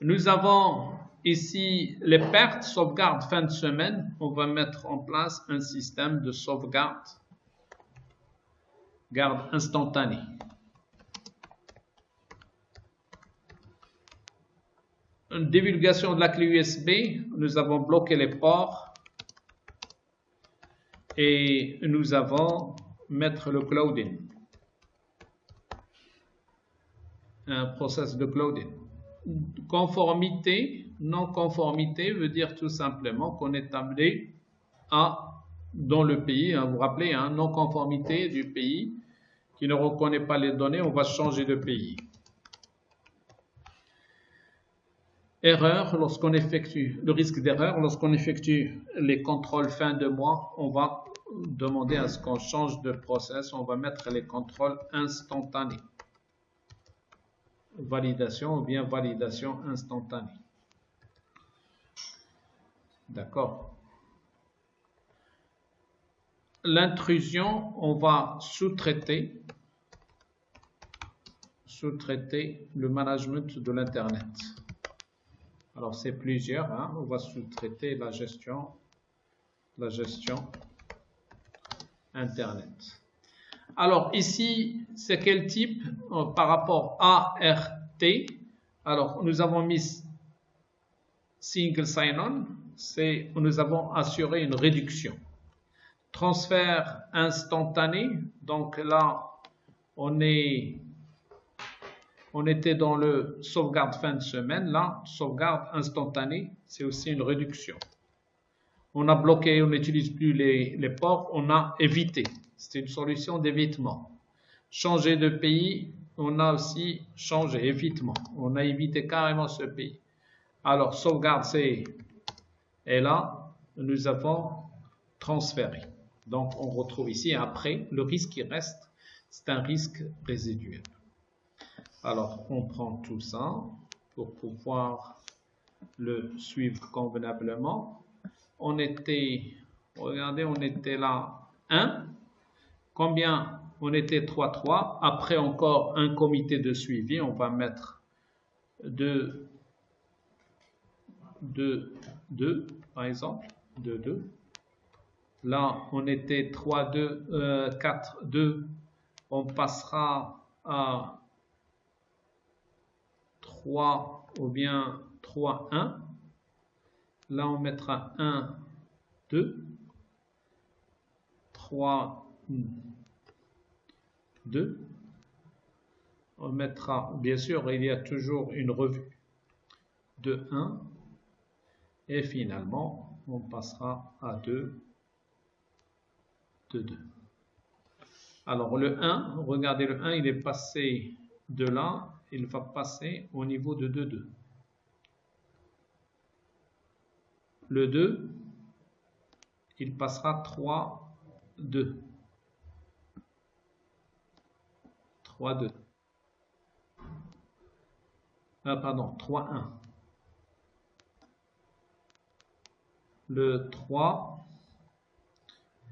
Nous avons ici les pertes, sauvegarde fin de semaine. On va mettre en place un système de sauvegarde, garde instantanée. Une divulgation de la clé USB, nous avons bloqué les ports et nous avons mettre le clouding. Un process de clouding. Conformité, non-conformité veut dire tout simplement qu'on est amené dans le pays, vous vous rappelez, non-conformité du pays qui ne reconnaît pas les données, on va changer de pays. Erreur, lorsqu'on effectue, le risque d'erreur, lorsqu'on effectue les contrôles fin de mois, on va demander à ce qu'on change de process, on va mettre les contrôles instantanés. Validation ou bien validation instantanée. D'accord. l'intrusion, on va sous-traiter le management de l'Internet. Alors, c'est plusieurs, hein. On va sous-traiter la gestion Internet. Alors, ici, c'est quel type par rapport à ART? Alors, nous avons mis Single Sign-On, nous avons assuré une réduction. Transfert instantané, donc là, on était dans le sauvegarde fin de semaine, là, sauvegarde instantanée, c'est aussi une réduction. On a bloqué, on n'utilise plus les ports, on a évité. C'est une solution d'évitement. Changer de pays, on a aussi changé, évitement. On a évité carrément ce pays. Alors, sauvegarde, et là, nous avons transféré. Donc, on retrouve ici, après, le risque qui reste, c'est un risque résiduel. Alors, on prend tout ça pour pouvoir le suivre convenablement. Regardez, on était là 1. Combien? On était 3. Après encore un comité de suivi, on va mettre 2, par exemple, 2. Là, on était 4, 2. On passera à 3 ou bien 3, 1. Là, on mettra 1, 2, 3, 2. On mettra, bien sûr, il y a toujours une revue de 1. Et finalement, on passera à 2, 2. Alors, le 1, regardez le 1, il est passé de là, il va passer au niveau de 2. Le 2, il passera 3, 2. 3, 2. Pardon, 3, 1. Le 3,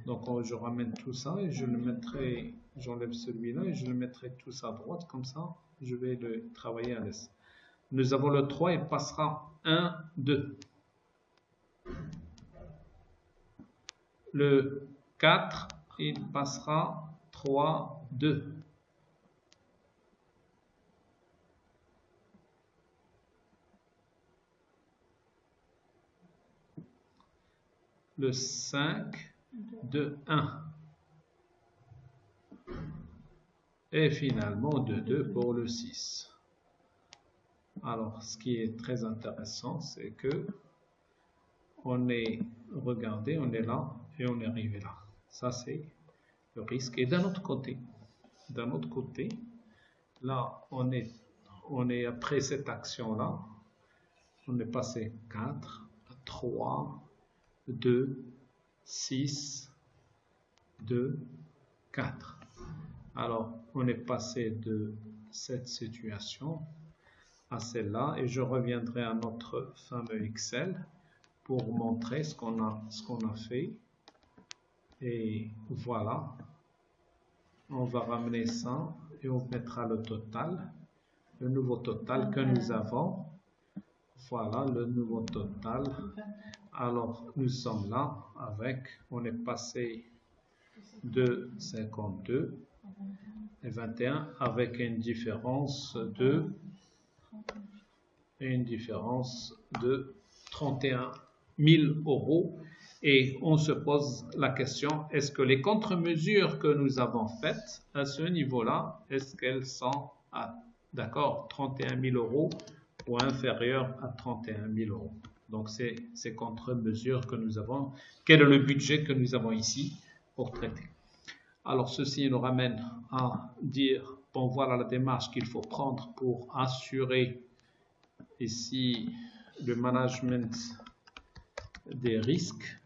donc je ramène tout ça et je le mettrai, j'enlève celui-là et je le mettrai tous à droite, comme ça, je vais le travailler à l'aise. Nous avons le 3, il passera 1, 2. Le 4, il passera 3, 2. Le 5, 2, 1. Et finalement 2 pour le 6. Alors, ce qui est très intéressant, c'est que regardez, on est là et on est arrivé là. Ça, c'est le risque. Et d'un autre côté, là, on est après cette action-là, on est passé 4, 3, 2, 6, 2, 4. Alors, on est passé de cette situation à celle-là et je reviendrai à notre fameux Excel pour montrer ce qu'on a fait. Et voilà, on va ramener ça et on mettra le total, le nouveau total que nous avons. Voilà le nouveau total. Alors, nous sommes là avec, on est passé de 52 et 21 avec une différence de 31 000 euros. Et on se pose la question, est-ce que les contre-mesures que nous avons faites à ce niveau-là, est-ce qu'elles sont à, d'accord, 31 000 euros ou inférieures à 31 000 euros? Donc, c'est ces contre-mesures que nous avons. Quel est le budget que nous avons ici pour traiter? Alors, ceci nous ramène à dire, bon, voilà la démarche qu'il faut prendre pour assurer ici le management des risques.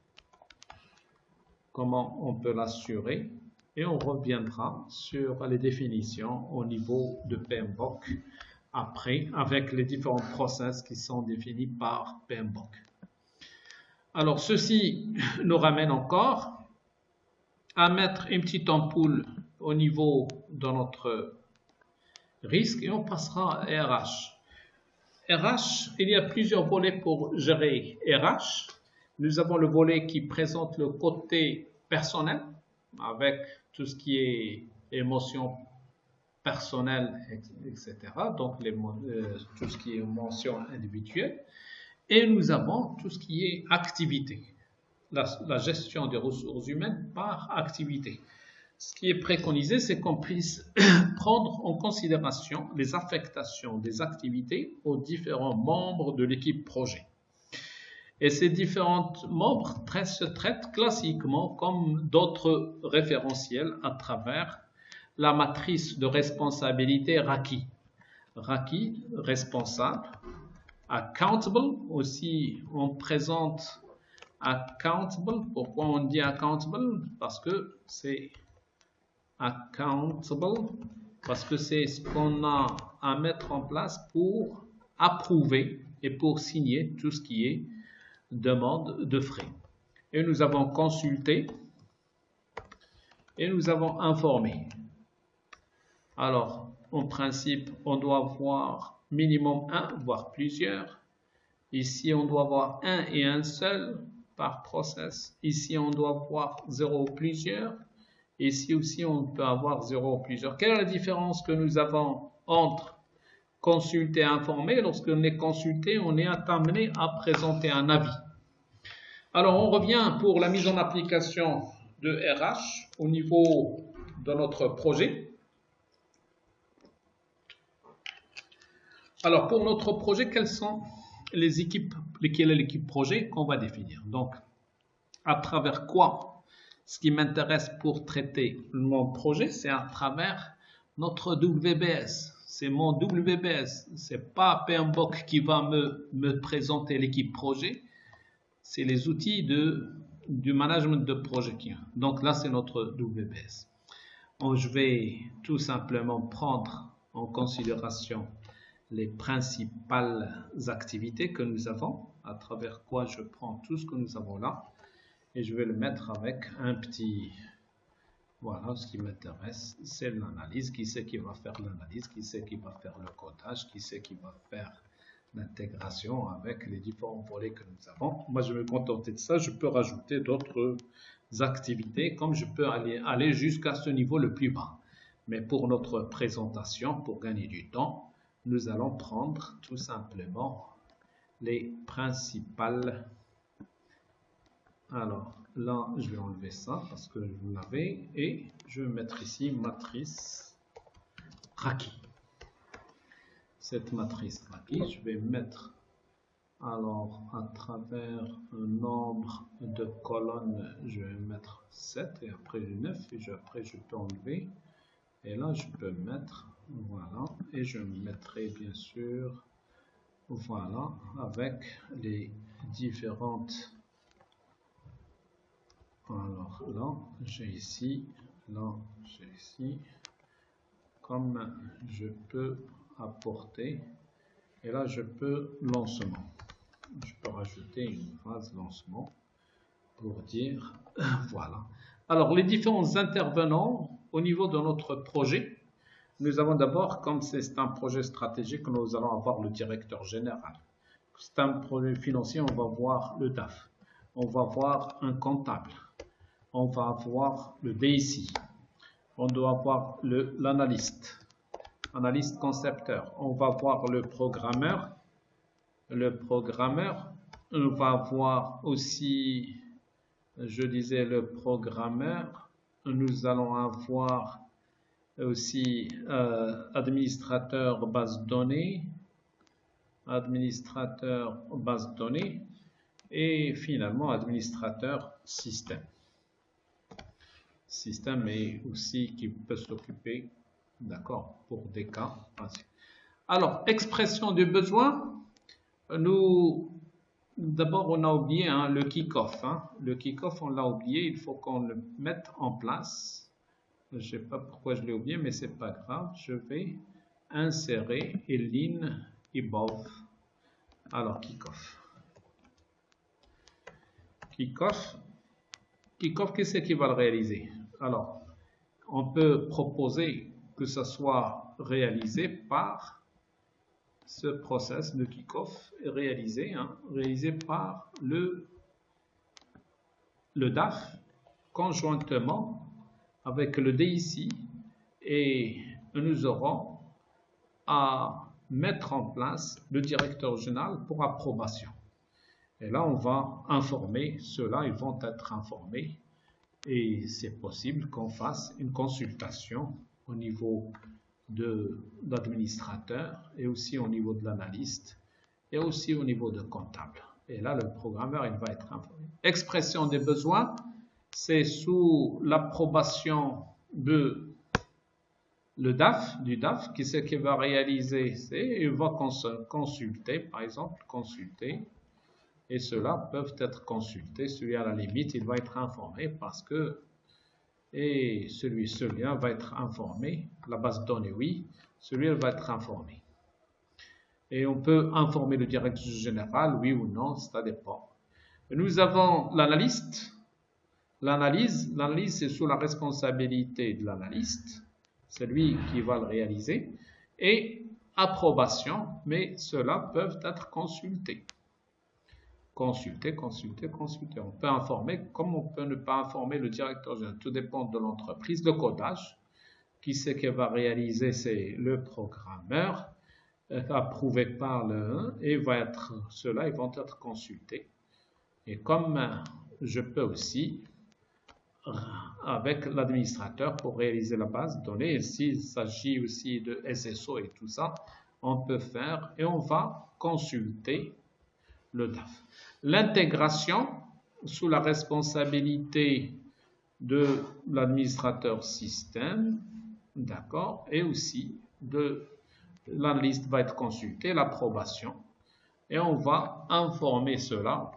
Comment on peut l'assurer? Et on reviendra sur les définitions au niveau de PMBOK après, avec les différents process qui sont définis par PMBOK. Alors, ceci nous ramène encore à mettre une petite ampoule au niveau de notre risque et on passera à RH. RH, il y a plusieurs volets pour gérer RH. Nous avons le volet qui présente le côté personnel avec tout ce qui est émotion personnelle, etc. Donc tout ce qui est émotion individuelle. Et nous avons tout ce qui est activité, la gestion des ressources humaines par activité. Ce qui est préconisé, c'est qu'on puisse prendre en considération les affectations des activités aux différents membres de l'équipe projet. Et ces différents membres se traitent classiquement comme d'autres référentiels à travers la matrice de responsabilité RACI. RACI, responsable. Accountable, aussi on présente accountable. Pourquoi on dit accountable? Parce que c'est accountable, parce que c'est ce qu'on a à mettre en place pour approuver et pour signer tout ce qui est demande de frais. Et nous avons consulté et nous avons informé. Alors, en principe, on doit avoir minimum un, voire plusieurs. Ici, on doit avoir un et un seul par process. Ici, on doit avoir 0 ou plusieurs. Ici aussi, on peut avoir 0 ou plusieurs. Quelle est la différence que nous avons entre consulter et informer? Lorsqu'on est consulté, on est amené à présenter un avis. Alors, on revient pour la mise en application de RH au niveau de notre projet. Alors, pour notre projet, quelles sont les équipes, quelle est l'équipe projet qu'on va définir? Donc, à travers quoi? Ce qui m'intéresse pour traiter mon projet, c'est à travers notre WBS. C'est mon WBS. C'est pas PMBOK qui va me présenter l'équipe projet. C'est les outils du management de projet. Donc là, c'est notre WBS. Je vais tout simplement prendre en considération les principales activités que nous avons, à travers quoi je prends tout ce que nous avons là. Et je vais le mettre avec un petit... Voilà, ce qui m'intéresse, c'est l'analyse. Qui c'est qui va faire l'analyse? Qui c'est qui va faire le codage? Qui c'est qui va faire l'intégration avec les différents volets que nous avons? Moi, je vais me contenter de ça. Je peux rajouter d'autres activités, comme je peux aller jusqu'à ce niveau le plus bas. Mais pour notre présentation, pour gagner du temps, nous allons prendre tout simplement les principales... Alors, là, je vais enlever ça parce que vous l'avez et je vais mettre ici matrice RACI. Cette matrice RACI, je vais mettre alors à travers un nombre de colonnes, je vais mettre 7 et après 9 et après je peux enlever et là je peux mettre, voilà, et je mettrai bien sûr, voilà, avec les différentes... Alors là, j'ai ici, là, j'ai ici, comme je peux apporter, et là je peux lancement. Je peux rajouter une phrase lancement pour dire, voilà. Alors les différents intervenants au niveau de notre projet, nous avons d'abord, comme c'est un projet stratégique, nous allons avoir le directeur général. C'est un projet financier, on va voir le DAF, on va voir un comptable. On va avoir le DSI, on doit avoir l'analyste, analyste concepteur, on va voir le programmeur, on va voir aussi, je disais le programmeur, nous allons avoir aussi administrateur base de données, et finalement administrateur système. Système est aussi qui peut s'occuper, d'accord, pour des cas. Alors, expression du besoin, d'abord on a oublié le kick-off. Le kick-off, on l'a oublié, il faut qu'on le mette en place. Je ne sais pas pourquoi je l'ai oublié, mais c'est pas grave. Je vais insérer line above. Alors, kick-off. Kick-off, qu'est-ce qui va le réaliser? Alors, on peut proposer que ça soit réalisé par ce process de kick-off est réalisé par le DAF conjointement avec le DIC et nous aurons à mettre en place le directeur général pour approbation. Et là, on va informer ceux-là, ils vont être informés et c'est possible qu'on fasse une consultation au niveau de l'administrateur et aussi au niveau de l'analyste et aussi au niveau de comptable. Et là, le programmeur, il va être informé. Expression des besoins, c'est sous l'approbation de du DAF, qui c'est qui va réaliser, il va consulter, par exemple, et ceux-là peuvent être consultés. Celui à la limite, il va être informé parce que, et celui-là va être informé, la base de données, oui, celui-là va être informé. Et on peut informer le directeur général, oui ou non, ça dépend. Nous avons l'analyste. L'analyse, c'est sous la responsabilité de l'analyste. C'est lui qui va le réaliser. Et approbation, mais ceux-là peuvent être consultés. Consulter. On peut informer, comme on peut ne pas informer le directeur général. Tout dépend de l'entreprise. Le codage, qui c'est qui va réaliser, c'est le programmeur, approuvé par le 1, et ceux-là, ils vont être consultés. Et comme je peux aussi, avec l'administrateur pour réaliser la base de données, et s'il s'agit aussi de SSO et tout ça, on peut faire et on va consulter le DAF. L'intégration sous la responsabilité de l'administrateur système, d'accord, et aussi l'analyste va être consulté, l'approbation, et on va informer cela,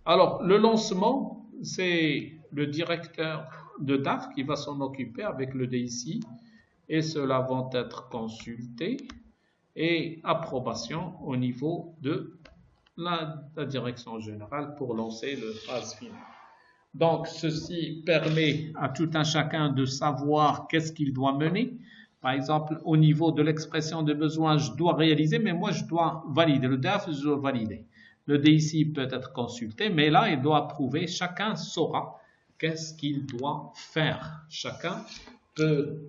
Alors, le lancement, c'est le directeur de DAF qui va s'en occuper avec le DIC, et ceux-là vont être consultés, et approbation au niveau de la direction générale pour lancer le phase finale. Donc, ceci permet à tout un chacun de savoir qu'est-ce qu'il doit mener. Par exemple, au niveau de l'expression de besoin, je dois réaliser, mais moi, je dois valider. Le DAF, je dois valider. Le DIC peut être consulté, mais là, il doit approuver. Chacun saura qu'est-ce qu'il doit faire. Chacun peut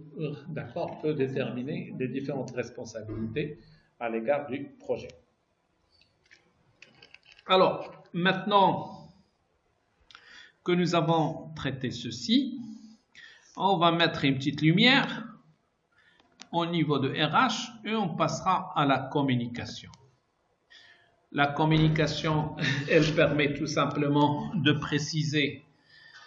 déterminer les différentes responsabilités à l'égard du projet. Alors, maintenant que nous avons traité ceci, on va mettre une petite lumière au niveau de RH et on passera à la communication. La communication, elle permet tout simplement de préciser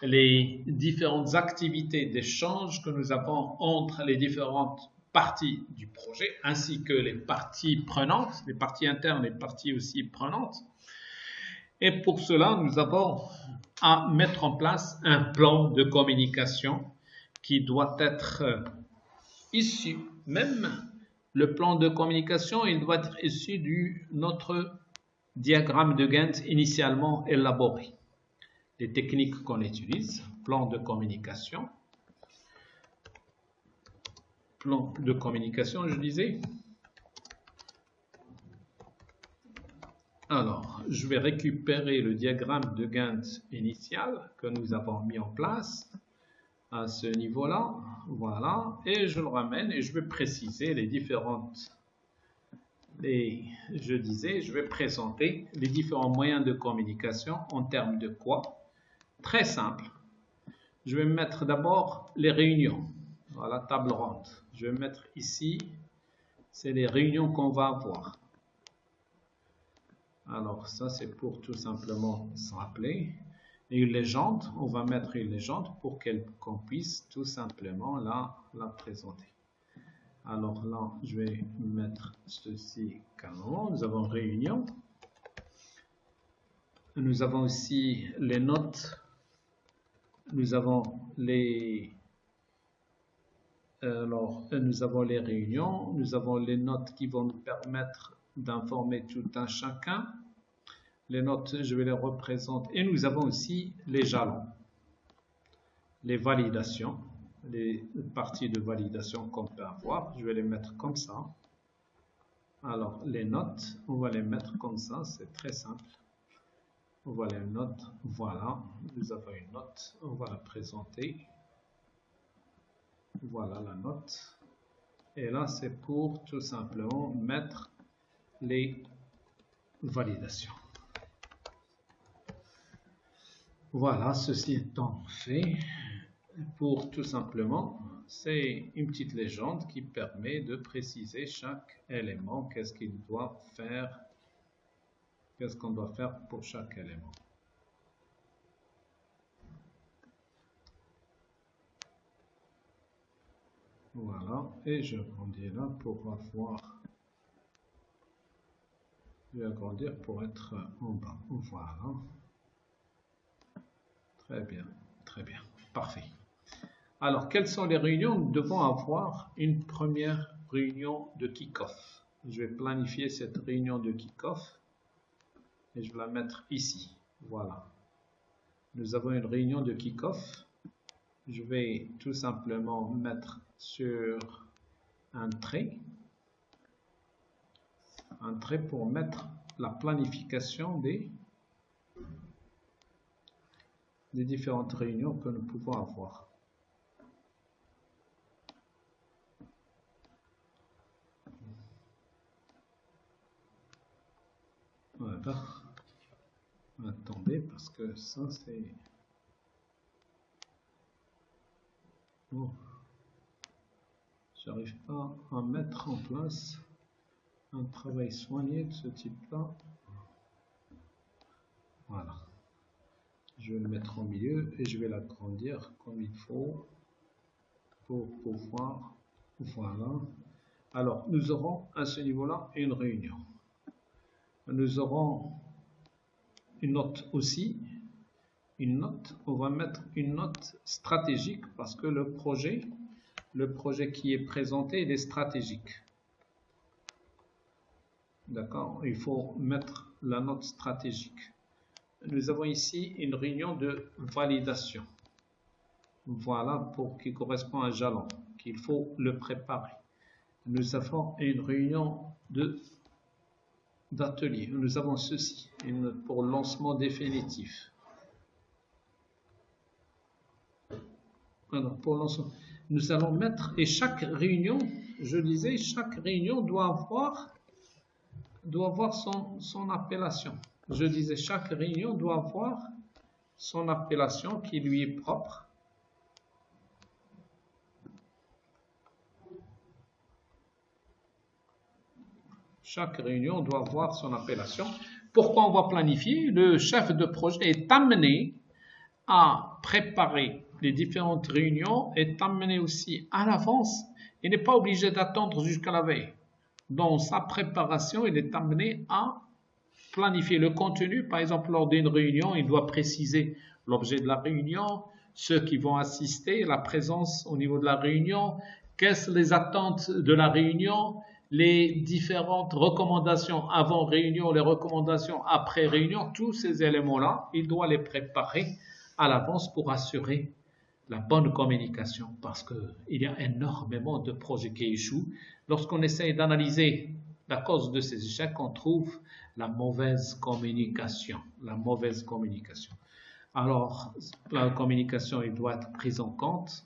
les différentes activités d'échange que nous avons entre les différentes parties du projet, ainsi que les parties prenantes, les parties internes et les parties aussi prenantes. Et pour cela, nous avons à mettre en place un plan de communication qui doit être issu, même le plan de communication, il doit être issu de notre diagramme de Gantt initialement élaboré. Les techniques qu'on utilise, plan de communication, je disais. Alors, je vais récupérer le diagramme de Gantt initial que nous avons mis en place à ce niveau-là, voilà, et je le ramène et je vais préciser les différentes, je vais présenter les différents moyens de communication en termes de quoi? Très simple. Je vais mettre d'abord les réunions, voilà, table ronde. Je vais mettre ici, c'est les réunions qu'on va avoir. Alors, ça, c'est pour tout simplement se rappeler. Et une légende, on va mettre une légende pour qu'on puisse tout simplement la présenter. Alors là, je vais mettre ceci calmement. Nous avons réunion. Nous avons aussi les notes. Nous avons les réunions. Nous avons les notes qui vont nous permettre d'informer tout un chacun. Les notes, je vais les représenter. Et nous avons aussi les jalons. les validations, les parties de validation qu'on peut avoir. Je vais les mettre comme ça. Alors, les notes, on va les mettre comme ça, c'est très simple. On va les notes, voilà, nous avons une note, on va la présenter. Voilà la note. Et là, c'est pour tout simplement mettre les validations. Voilà, ceci étant fait, pour tout simplement, c'est une petite légende qui permet de préciser chaque élément, qu'est-ce qu'il doit faire, qu'est-ce qu'on doit faire pour chaque élément. Voilà, et je agrandis là pour avoir, je vais agrandir pour être en bas. Voilà. Très bien, parfait. Alors, quelles sont les réunions? Nous devons avoir une première réunion de kick-off. Je vais planifier cette réunion de kick-off et je vais la mettre ici. Voilà. Nous avons une réunion de kick-off. Je vais tout simplement mettre sur un trait pour mettre la planification des différentes réunions que nous pouvons avoir. Voilà. Attendez, parce que ça c'est... Oh. J'arrive pas à mettre en place un travail soigné de ce type-là. Voilà. Je vais le mettre au milieu et je vais l'agrandir comme il faut pour pouvoir... Voilà. Alors, nous aurons à ce niveau-là une réunion. Nous aurons une note aussi. Une note, on va mettre une note stratégique parce que le projet qui est présenté, il est stratégique. D'accord? Il faut mettre la note stratégique. Nous avons ici une réunion de validation. Voilà, pour qui correspond à un jalon, qu'il faut le préparer. Nous avons une réunion d'atelier. Nous avons ceci, pour lancement définitif. Alors, pour lancement, nous allons mettre, et chaque réunion, je disais, chaque réunion doit avoir son appellation. Je disais, chaque réunion doit avoir son appellation qui lui est propre. Chaque réunion doit avoir son appellation. Pourquoi on va planifier? Le chef de projet est amené à préparer les différentes réunions, est amené aussi à l'avance. Il n'est pas obligé d'attendre jusqu'à la veille. Dans sa préparation, il est amené à planifier le contenu. Par exemple, lors d'une réunion, il doit préciser l'objet de la réunion, ceux qui vont assister, la présence au niveau de la réunion, quelles sont les attentes de la réunion, les différentes recommandations avant réunion, les recommandations après réunion, tous ces éléments-là, il doit les préparer à l'avance pour assurer la bonne communication parce qu'il y a énormément de projets qui échouent. Lorsqu'on essaye d'analyser la cause de ces échecs, on trouve la mauvaise communication. La mauvaise communication. Alors, la communication, il doit être prise en compte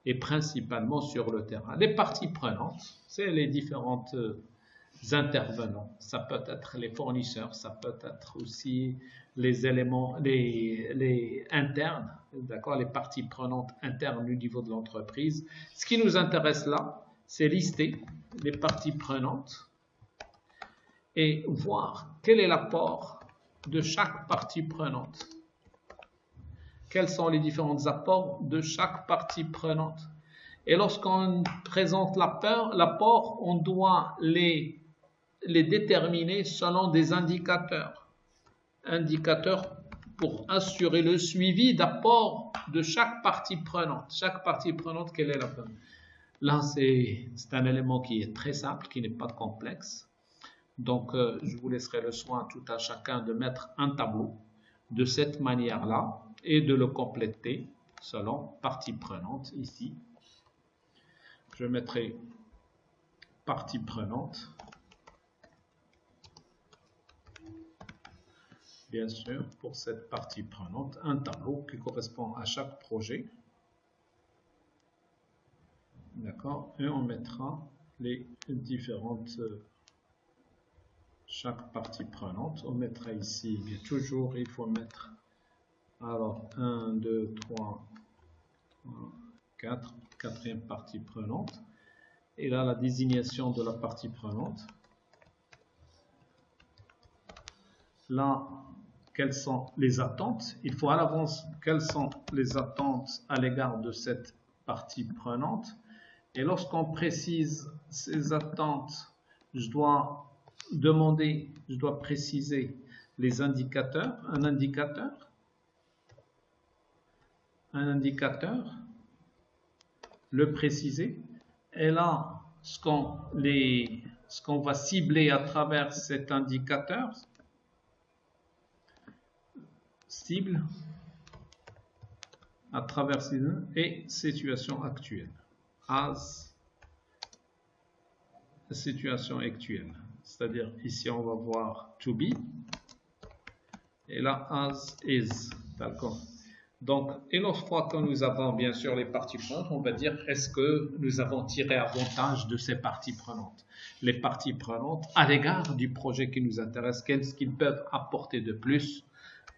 et principalement sur le terrain. Les parties prenantes, c'est les différentes intervenants. Ça peut être les fournisseurs, ça peut être aussi les éléments, les internes, d'accord, les parties prenantes internes au niveau de l'entreprise. Ce qui nous intéresse là, c'est lister les parties prenantes et voir quel est l'apport de chaque partie prenante. Quels sont les différents apports de chaque partie prenante. Et lorsqu'on présente l'apport, on doit les déterminer selon des indicateurs. Indicateurs pour assurer le suivi d'apport de chaque partie prenante. Chaque partie prenante, quelle est la bonne? Là, c'est un élément qui est très simple, qui n'est pas complexe. Donc, je vous laisserai le soin tout à chacun de mettre un tableau de cette manière-là et de le compléter selon partie prenante ici. Je mettrai partie prenante. Bien sûr, pour cette partie prenante, un tableau qui correspond à chaque projet. D'accord? Et on mettra les différentes, chaque partie prenante. On mettra ici, bien toujours, il faut mettre, alors 1, 2, 3, 4, quatrième partie prenante. Et là, la désignation de la partie prenante. Là, quelles sont les attentes? Il faut à l'avance quelles sont les attentes à l'égard de cette partie prenante. Et lorsqu'on précise ces attentes, je dois préciser les indicateurs, un indicateur, le préciser. Et là, ce qu'on va cibler à travers cet indicateur, cible à travers et situation actuelle. Situation actuelle. C'est-à-dire ici on va voir to be et là as is. D'accord. Donc, et lorsque que nous avons bien sûr les parties prenantes, on va dire est-ce que nous avons tiré avantage de ces parties prenantes. Les parties prenantes à l'égard du projet qui nous intéresse, qu'est-ce qu'ils peuvent apporter de plus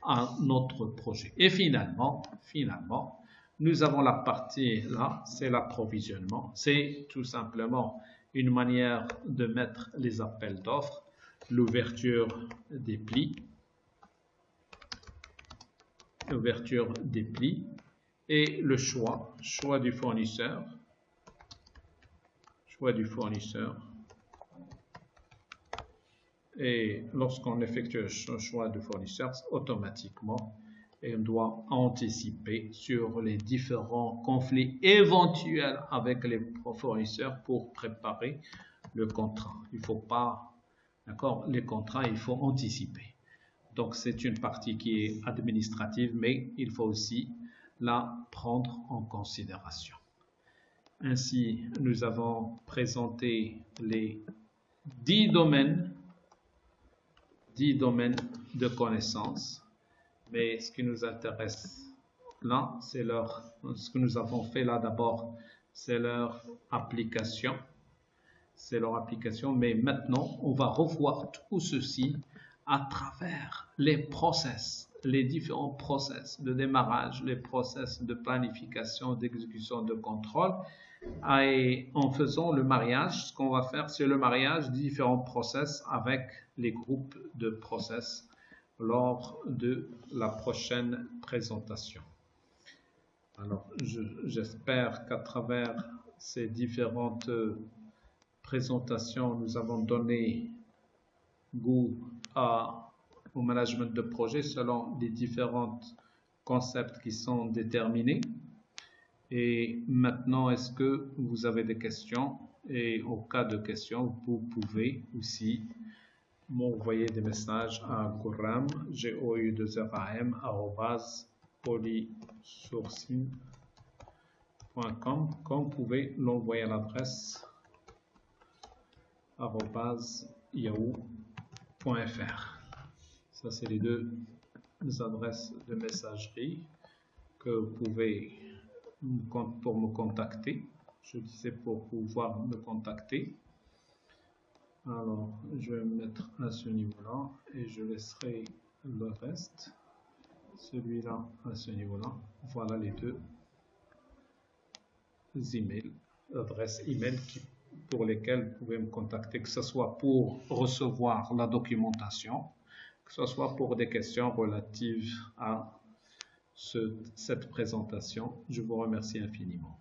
à notre projet. Et finalement, nous avons la partie là, c'est l'approvisionnement. C'est tout simplement une manière de mettre les appels d'offres, l'ouverture des plis, et le choix du fournisseur, Et lorsqu'on effectue le choix du fournisseur, automatiquement, on doit anticiper sur les différents conflits éventuels avec les fournisseurs pour préparer le contrat. Il ne faut pas, d'accord, les contrats, il faut anticiper. Donc, c'est une partie qui est administrative, mais il faut aussi la prendre en considération. Ainsi, nous avons présenté les 10 domaines de connaissances, mais ce qui nous intéresse là, c'est ce que nous avons fait là d'abord, c'est leur application. Mais maintenant, on va revoir tout ceci à travers les process, les différents process de démarrage, les process de planification, d'exécution, de contrôle. Et en faisant le mariage, ce qu'on va faire, c'est le mariage des différents process avec les groupes de process lors de la prochaine présentation. Alors, j'espère qu'à travers ces différentes présentations, nous avons donné goût au management de projet selon les différents concepts qui sont déterminés. Et maintenant, est-ce que vous avez des questions? Et au cas de questions, vous pouvez aussi m'envoyer des messages à Gouram, GOU2RAM, @polysourcing.com, comme vous pouvez l'envoyer à l'adresse @yahoo.fr. Ça, c'est les deux adresses de messagerie que vous pouvez pour me contacter. Je disais pour pouvoir me contacter. Alors, je vais me mettre à ce niveau-là et je laisserai le reste. Celui-là à ce niveau-là. Voilà les deux emails, adresses email pour lesquelles vous pouvez me contacter, que ce soit pour recevoir la documentation, que ce soit pour des questions relatives à cette présentation. Je vous remercie infiniment.